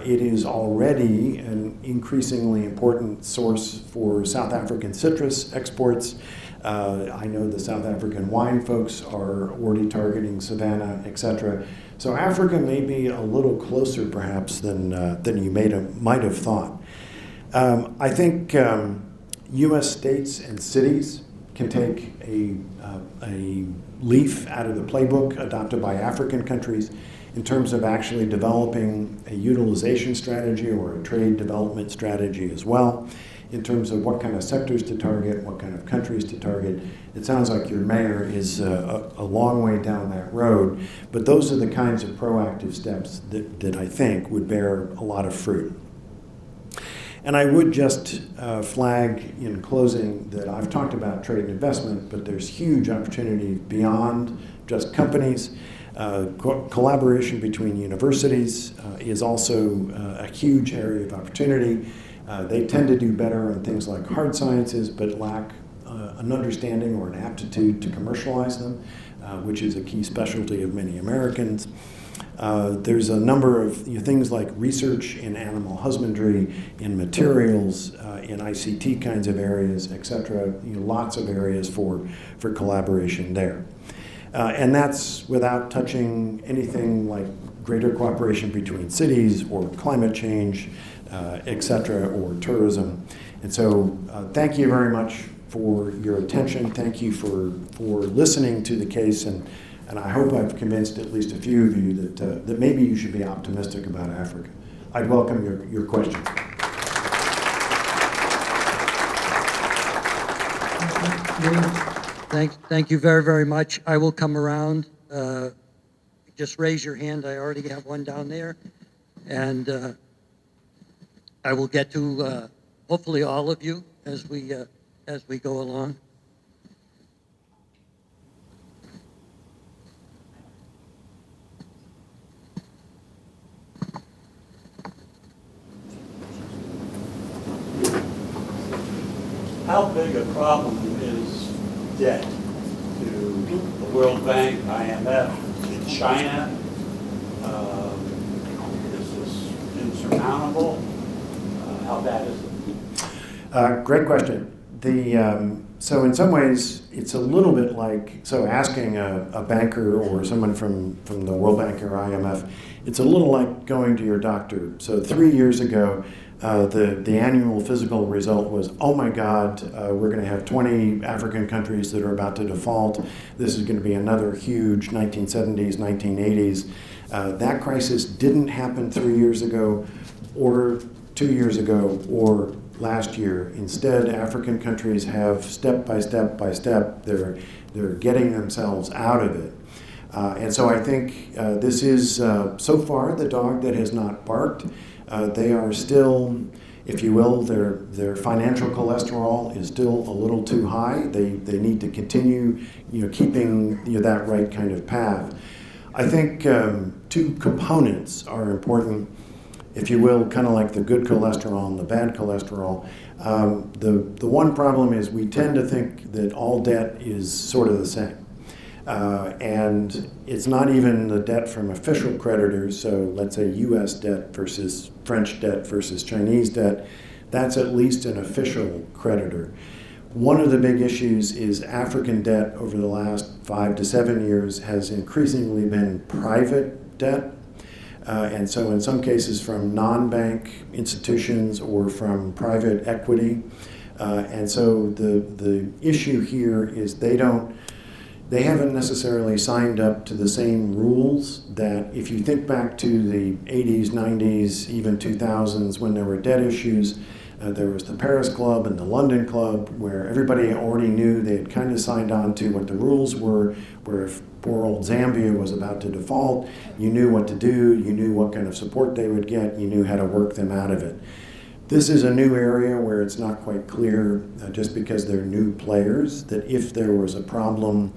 Speaker 3: It is already an increasingly important source for South African citrus exports. I know the South African wine folks are already targeting Savannah, et cetera. So Africa may be a little closer perhaps than you might have thought. I think US states and cities can take a leaf out of the playbook adopted by African countries in terms of actually developing a utilization strategy or a trade development strategy as well. in terms of what kind of sectors to target, what kind of countries to target. It sounds like your mayor is a long way down that road, but those are the kinds of proactive steps that I think would bear a lot of fruit. And I would just flag in closing that I've talked about trade and investment, but there's huge opportunity beyond just companies. Collaboration between universities is also a huge area of opportunity. They tend to do better on things like hard sciences, but lack an understanding or an aptitude to commercialize them, which is a key specialty of many Americans. There's a number of things like research in animal husbandry, in materials, in ICT kinds of areas, et cetera. Lots of areas for collaboration there. And that's without touching anything like greater cooperation between cities or climate change, et cetera, or tourism. And so thank you very much for your attention. Thank you for listening to the case. And I hope I've convinced at least a few of you that maybe you should be optimistic about Africa. I'd welcome your questions.
Speaker 4: Thank you very, very much. I will come around. Just raise your hand. I already have one down there. And I will get to hopefully all of you as we go along.
Speaker 5: How big a problem is debt to the World Bank, IMF, to China? Is this insurmountable? How bad is it?
Speaker 3: Great question. So in some ways, it's a little bit like, so asking a banker or someone from the World Bank or IMF, it's a little like going to your doctor. So 3 years ago, the annual physical result was, oh my God, we're going to have 20 African countries that are about to default. This is going to be another huge 1970s, 1980s. That crisis didn't happen 3 years ago or 2 years ago or last year. Instead, African countries have step by step, they're getting themselves out of it. And so I think this is, so far, the dog that has not barked. They are still, if you will, their financial cholesterol is still a little too high. They need to continue, keeping that right kind of path. I think two components are important, if you will, kind of like the good cholesterol and the bad cholesterol. The one problem is we tend to think that all debt is sort of the same. And it's not even the debt from official creditors, so let's say US debt versus French debt versus Chinese debt. That's at least an official creditor. One of the big issues is African debt over the last 5 to 7 years has increasingly been private debt. And so in some cases from non-bank institutions or from private equity. And so the issue here is they haven't necessarily signed up to the same rules that if you think back to the 80s, 90s, even 2000s when there were debt issues, there was the Paris Club and the London Club where everybody already knew they had kind of signed on to what the rules were, where if poor old Zambia was about to default, you knew what to do, you knew what kind of support they would get, you knew how to work them out of it. This is a new area where it's not quite clear, just because they're new players, that if there was a problem,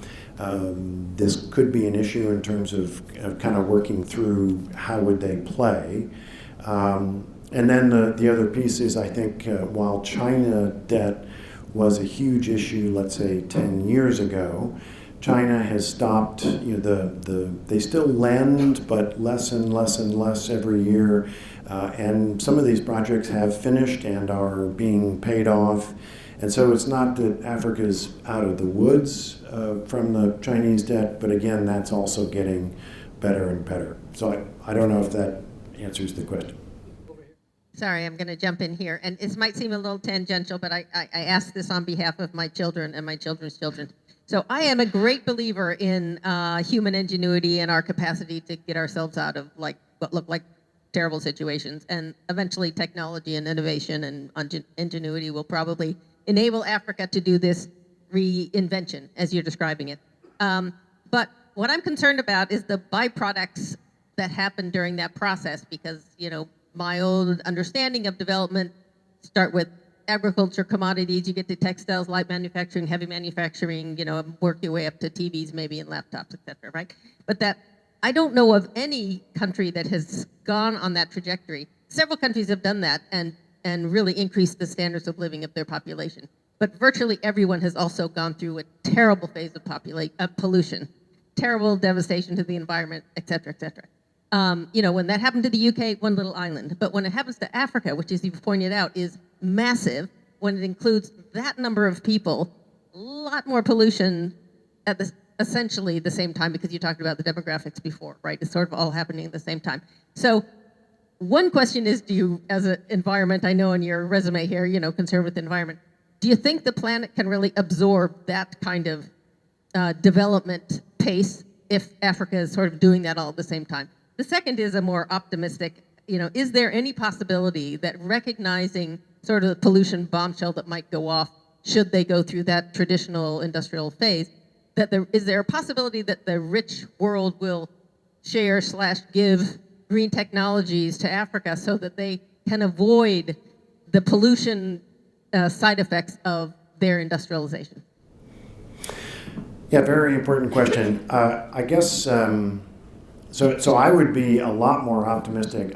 Speaker 3: this could be an issue in terms of kind of working through how would they play. And then the other piece is, I think, while China debt was a huge issue, let's say 10 years ago, China has stopped, they still lend, but less and less and less every year. And some of these projects have finished and are being paid off. And so it's not that Africa's out of the woods from the Chinese debt, but again, that's also getting better and better. So I don't know if that answers the question.
Speaker 1: Sorry, I'm going to jump in here. And it might seem a little tangential, but I ask this on behalf of my children and my children's children. So I am a great believer in human ingenuity and our capacity to get ourselves out of what look like terrible situations. And eventually technology and innovation and ingenuity will probably enable Africa to do this reinvention, as you're describing it. But what I'm concerned about is the byproducts that happen during that process, because, you know, my old understanding of development start with agriculture, commodities, you get to textiles, light manufacturing, heavy manufacturing, you know, work your way up to TVs maybe and laptops, et cetera, right? But that I don't know of any country that has gone on that trajectory. Several countries have done that and really increased the standards of living of their population. But virtually everyone has also gone through a terrible phase of pollution, terrible devastation to the environment, et cetera, et cetera. You know, when that happened to the UK, one little island. But when it happens to Africa, which, as you've pointed out, is massive, when it includes that number of people, a lot more pollution at essentially the same time, because you talked about the demographics before, right? It's sort of all happening at the same time. So one question is, do you, as an environment, I know in your resume here, you know, concerned with the environment, do you think the planet can really absorb that kind of development pace if Africa is sort of doing that all at the same time? The second is a more optimistic, you know, is there any possibility that recognizing sort of the pollution bombshell that might go off should they go through that traditional industrial phase, that is there a possibility that the rich world will share/give green technologies to Africa so that they can avoid the pollution side effects of their industrialization?
Speaker 3: Yeah, very important question. I guess so. I would be a lot more optimistic.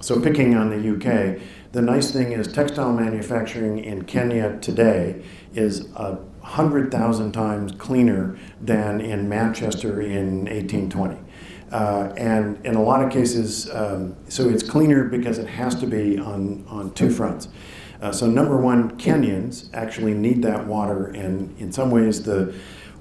Speaker 3: So picking on the UK, the nice thing is textile manufacturing in Kenya today is 100,000 times cleaner than in Manchester in 1820. And in a lot of cases, so it's cleaner because it has to be on two fronts. So number one, Kenyans actually need that water, and in some ways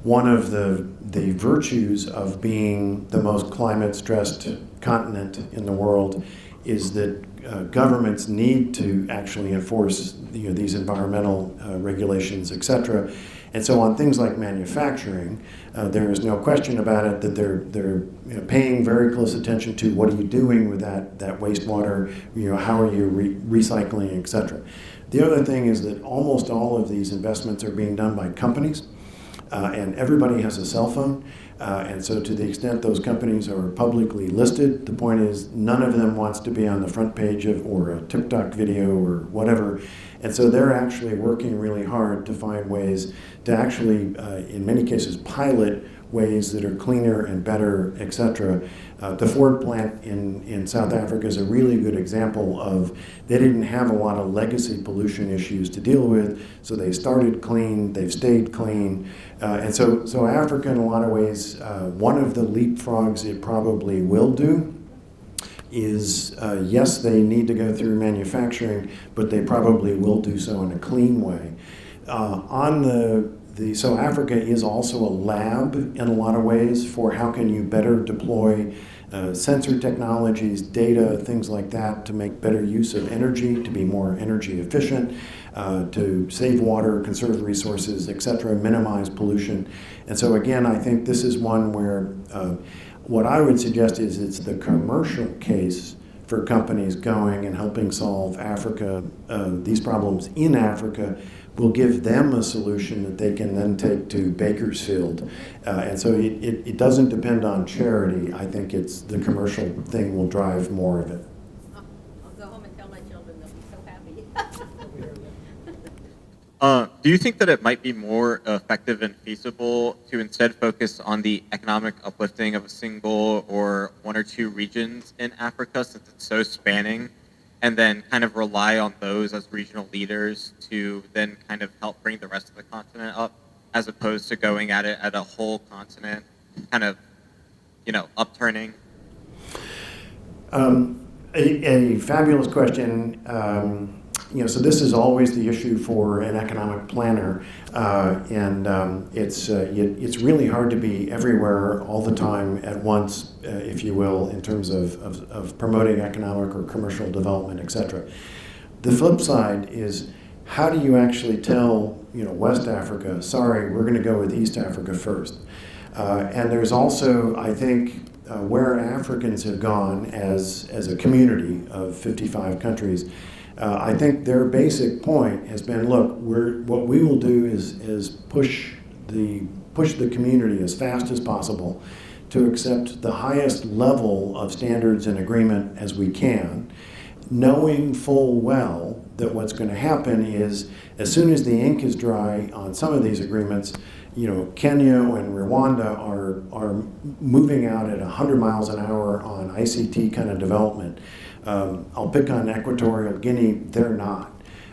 Speaker 3: one of the virtues of being the most climate-stressed continent in the world is that governments need to actually enforce these environmental regulations, et cetera. And so on things like manufacturing, there is no question about it that they're paying very close attention to what are you doing with that wastewater, how are you recycling, et cetera. The other thing is that almost all of these investments are being done by companies, and everybody has a cell phone. And so to the extent those companies are publicly listed, the point is none of them wants to be on the front page or a TikTok video or whatever. And so they're actually working really hard to find ways to actually, in many cases, pilot ways that are cleaner and better, et cetera. The Ford plant in South Africa is a really good example of they didn't have a lot of legacy pollution issues to deal with, so they started clean, they've stayed clean. And so Africa, in a lot of ways, one of the leapfrogs it probably will do is, yes, they need to go through manufacturing, but they probably will do so in a clean way. So Africa is also a lab in a lot of ways for how can you better deploy sensor technologies, data, things like that to make better use of energy, to be more energy efficient, to save water, conserve resources, et cetera, minimize pollution. And so again, I think this is one where what I would suggest is it's the commercial case for companies going and helping solve these problems in Africa will give them a solution that they can then take to Bakersfield. And so it doesn't depend on charity. I think it's the commercial thing will drive more of it.
Speaker 1: I'll go home and tell my children they'll be so happy.
Speaker 6: Do you think that it might be more effective and feasible to instead focus on the economic uplifting of a single or one or two regions in Africa, since it's so spanning, and then kind of rely on those as regional leaders to then kind of help bring the rest of the continent up, as opposed to going at it at a whole continent, kind of, upturning?
Speaker 3: A fabulous question. So this is always the issue for an economic planner, and it's really hard to be everywhere all the time at once, if you will, in terms of promoting economic or commercial development, et cetera. The flip side is, how do you actually tell West Africa, sorry, we're going to go with East Africa first? And there's also, I think, where Africans have gone as a community of 55 countries, I think their basic point has been, look, what we will do is push the community as fast as possible to accept the highest level of standards and agreement as we can, knowing full well that what's going to happen is, as soon as the ink is dry on some of these agreements, Kenya and Rwanda are moving out at 100 miles an hour on ICT kind of development. I'll pick on Equatorial Guinea, they're not.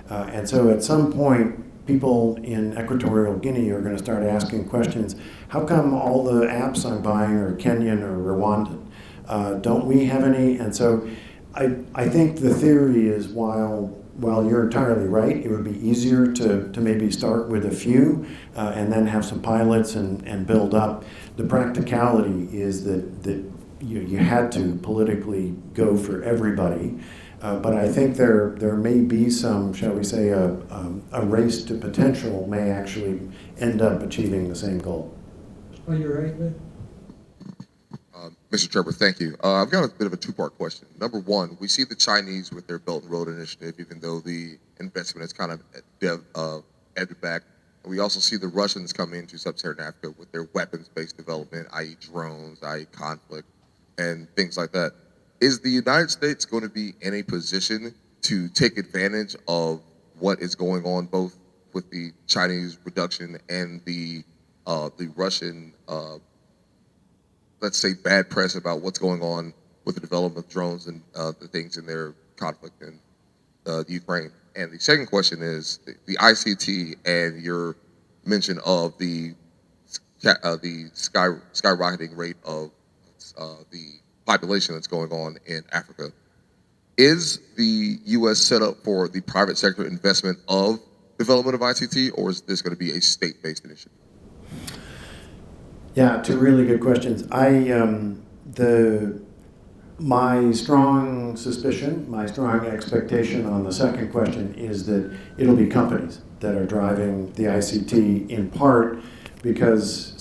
Speaker 3: And so at some point, people in Equatorial Guinea are going to start asking questions. How come all the apps I'm buying are Kenyan or Rwandan? Don't we have any? And so I think the theory is, while you're entirely right, it would be easier to maybe start with a few and then have some pilots and build up. The practicality is that you had to politically go for everybody. But I think there may be some, shall we say, a race to potential may actually end up achieving the same goal.
Speaker 4: Oh, you're right, Lynn?
Speaker 7: Mr. Treiber, thank you. I've got a bit of a two-part question. Number one, we see the Chinese with their Belt and Road Initiative, even though the investment is kind of ebbed back. We also see the Russians come into sub-Saharan Africa with their weapons-based development, i.e. drones, i.e. conflict, and things like that. Is the United States going to be in a position to take advantage of what is going on, both with the Chinese reduction and the Russian, let's say, bad press about what's going on with the development of drones and the things in their conflict in the Ukraine? And the second question is the ICT and your mention of the skyrocketing rate of the population that's going on in Africa. Is the U.S. set up for the private sector investment of development of ICT, or is this going to be a state-based initiative?
Speaker 3: Yeah, two really good questions. My strong suspicion, my strong expectation on the second question is that it'll be companies that are driving the ICT, in part because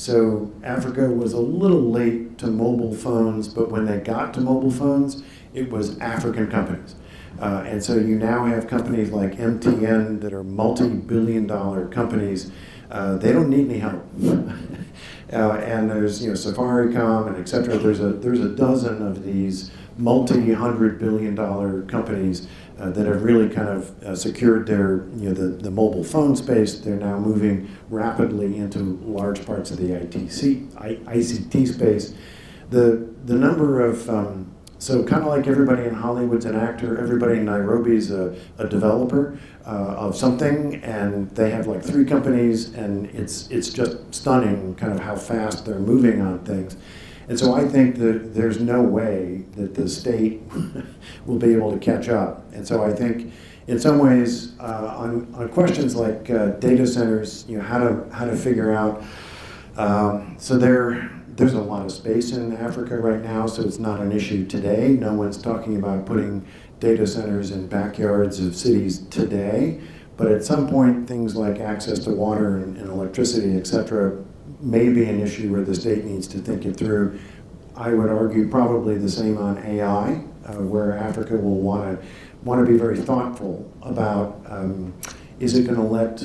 Speaker 3: Africa was a little late to mobile phones, but when they got to mobile phones, it was African companies. And so you now have companies like MTN that are multi-billion-dollar companies. They don't need any help. And there's Safaricom and et cetera. There's a dozen of these multi-hundred-billion-dollar companies that have really kind of secured their the mobile phone space. They're now moving rapidly into large parts of the ICT space. The number of so kind of like everybody in Hollywood's an actor, everybody in Nairobi's a developer of something, and they have like 3 companies, and it's just stunning kind of how fast they're moving on things. And so I think that there's no way that the state will be able to catch up. And so I think in some ways on questions like data centers, how to figure out, so there's a lot of space in Africa right now, so it's not an issue today. No one's talking about putting data centers in backyards of cities today, but at some point things like access to water and electricity, et cetera, may be an issue where the state needs to think it through. I would argue probably the same on AI, where Africa will want to be very thoughtful about, is it going to let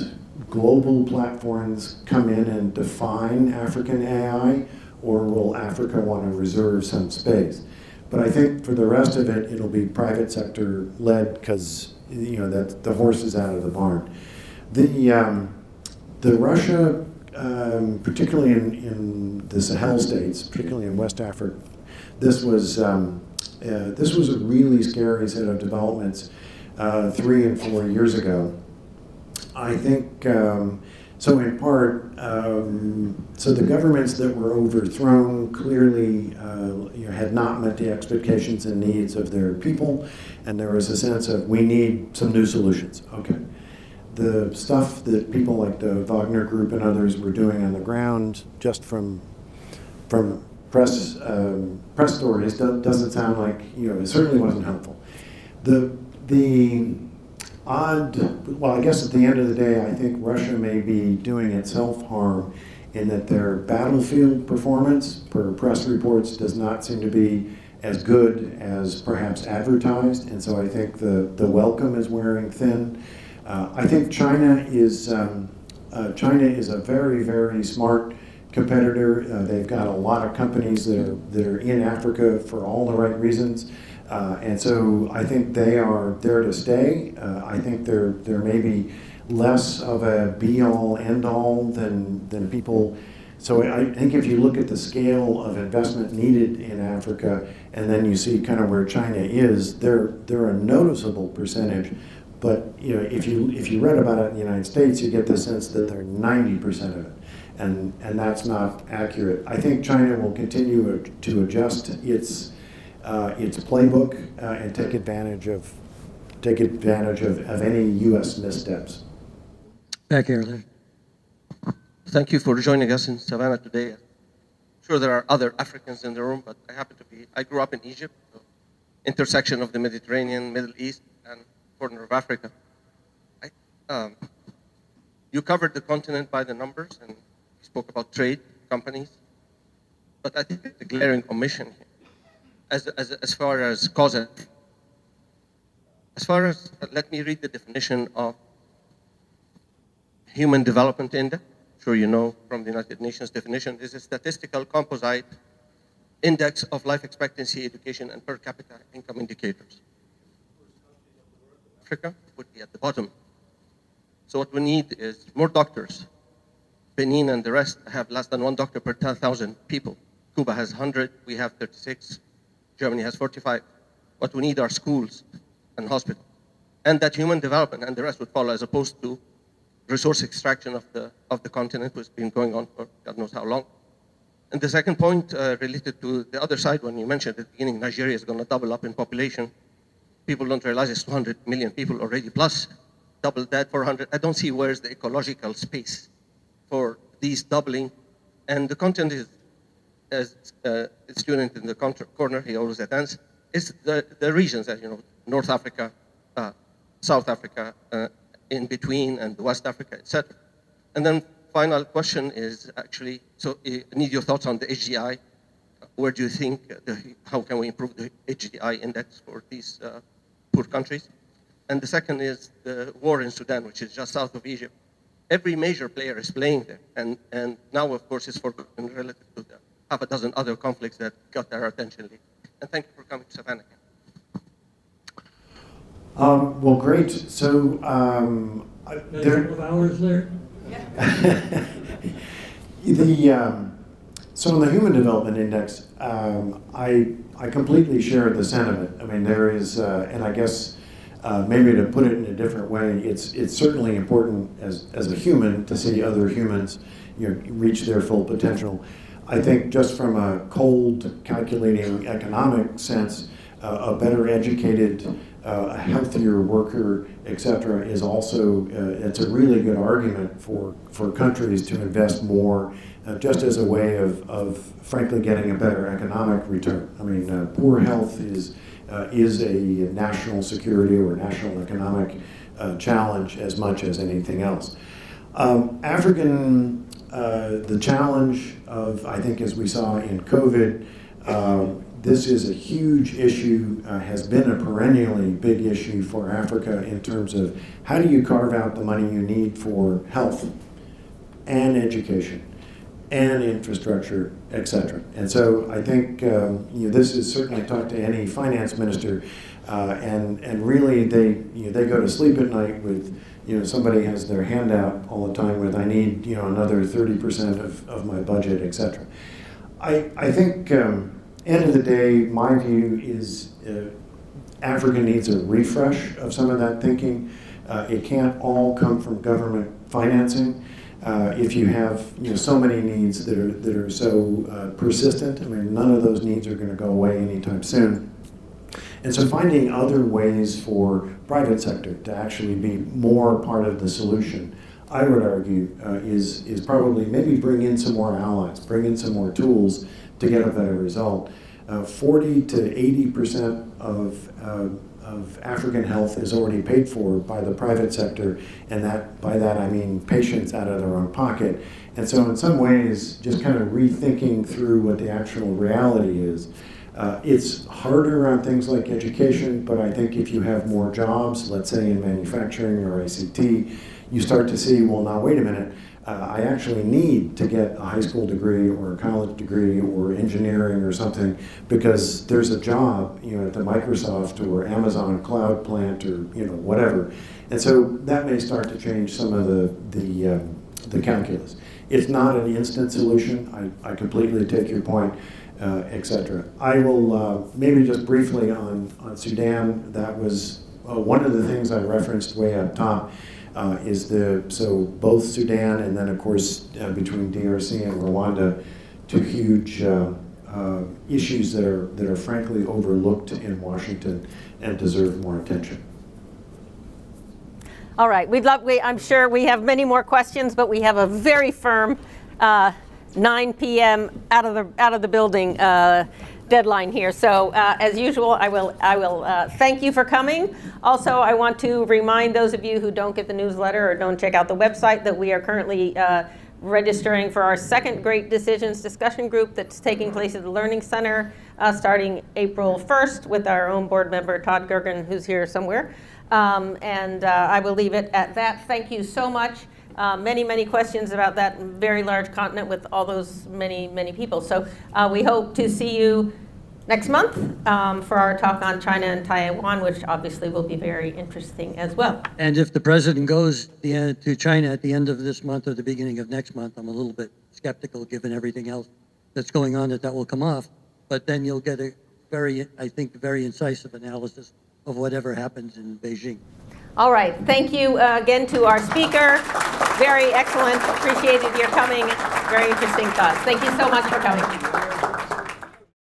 Speaker 3: global platforms come in and define African AI, or will Africa want to reserve some space? But I think for the rest of it, it'll be private sector led, because that the horse is out of the barn. The Russia, particularly in the Sahel states, particularly in West Africa, this was a really scary set of developments 3 and 4 years ago. I think so. In part, so the governments that were overthrown clearly had not met the expectations and needs of their people, and there was a sense of, we need some new solutions. Okay. The stuff that people like the Wagner Group and others were doing on the ground, just from press stories, doesn't sound like, it certainly wasn't helpful. Well, I guess at the end of the day, I think Russia may be doing itself harm in that their battlefield performance, per press reports, does not seem to be as good as perhaps advertised, and so I think the welcome is wearing thin. I think China is a very, very smart competitor. They've got a lot of companies that are in Africa for all the right reasons, and so I think they are there to stay. I think there may be less of a be-all, end-all than people. So I think if you look at the scale of investment needed in Africa, and then you see kind of where China is, they're a noticeable percentage. But if you read about it in the United States, you get the sense that they're 90% of it, and that's not accurate. I think China will continue to adjust its playbook and take advantage of any U.S. missteps.
Speaker 4: Back here, Laird.
Speaker 8: Thank you for joining us in Savannah today. I'm sure there are other Africans in the room, but I grew up in Egypt, so intersection of the Mediterranean, Middle East, and corner of Africa. You covered the continent by the numbers, and you spoke about trade, companies, but I think the glaring omission here, as far as cause and let me read the definition of Human Development Index. Sure you know from the United Nations definition, is a statistical composite index of life expectancy, education, and per capita income indicators. Africa would be at the bottom. So what we need is more doctors. Benin and the rest have less than one doctor per 10,000 people. Cuba has 100, we have 36. Germany has 45. What we need are schools and hospitals. And that human development and the rest would follow, as opposed to resource extraction of the continent, which has been going on for God knows how long. And the second point related to the other side, when you mentioned at the beginning, Nigeria is going to double up in population. People don't realize it's 200 million people already, plus double that, 400. I don't see where's the ecological space for these doubling. And the content is, as a student in the corner, he always attends, is the regions, as you know, North Africa, South Africa, in between, and West Africa, etc. And then final question is actually, so I need your thoughts on the HDI. Where do you think, how can we improve the HDI index for these poor countries? And the second is the war in Sudan, which is just south of Egypt. Every major player is playing there, and now, of course, it's forgotten relative to the half a dozen other conflicts that got our attention lately. And thank you for coming to Savannah.
Speaker 3: Well, great. So
Speaker 4: A couple of hours there.
Speaker 3: So on the Human Development Index, I completely share the sentiment. I mean, there is, and I guess maybe to put it in a different way, it's certainly important as a human to see other humans, reach their full potential. I think just from a cold, calculating economic sense, a better educated, a healthier worker, etc., is also, it's a really good argument for countries to invest more, just as a way of frankly getting a better economic return. I mean, poor health is a national security or national economic challenge as much as anything else. The challenge of, I think, as we saw in COVID, this is a huge issue, has been a perennially big issue for Africa in terms of how do you carve out the money you need for health and education and infrastructure, etc. And so I think this is certainly talk to any finance minister, and really they go to sleep at night with somebody has their hand out all the time with I need another 30% of my budget, etc. I think. End of the day, my view is Africa needs a refresh of some of that thinking. It can't all come from government financing. If you have so many needs that are so persistent, I mean, none of those needs are going to go away anytime soon. And so finding other ways for private sector to actually be more part of the solution, I would argue, is probably maybe bring in some more allies, bring in some more tools to get a better result. 40 to 80% of African health is already paid for by the private sector, and by that I mean patients out of their own pocket. And so in some ways, just kind of rethinking through what the actual reality is. It's harder on things like education, but I think if you have more jobs, let's say in manufacturing or ICT, you start to see, well, now wait a minute, I actually need to get a high school degree or a college degree or engineering or something because there's a job, at the Microsoft or Amazon cloud plant or whatever, and so that may start to change some of the calculus. It's not an instant solution. I completely take your point, etc. I will maybe just briefly on Sudan. That was one of the things I referenced way up top. So both Sudan and then of course between DRC and Rwanda, two huge issues that are frankly overlooked in Washington and deserve more attention.
Speaker 1: All right, I'm sure we have many more questions, but we have a very firm 9 p.m. out of the building deadline here. So as usual, I will thank you for coming. Also, I want to remind those of you who don't get the newsletter or don't check out the website that we are currently registering for our second Great Decisions discussion group that's taking place at the Learning Center starting April 1st with our own board member, Todd Gergen, who's here somewhere. I will leave it at that. Thank you so much. Many questions about that very large continent with all those many people. So we hope to see you next month for our talk on China and Taiwan, which obviously will be very interesting as well.
Speaker 4: And if the president goes to China at the end of this month or the beginning of next month, I'm a little bit skeptical given everything else that's going on that will come off. But then you'll get a very incisive analysis of whatever happens in Beijing.
Speaker 1: All right. Thank you again to our speaker. Very excellent. Appreciated your coming. Very interesting thoughts. Thank you so much for coming.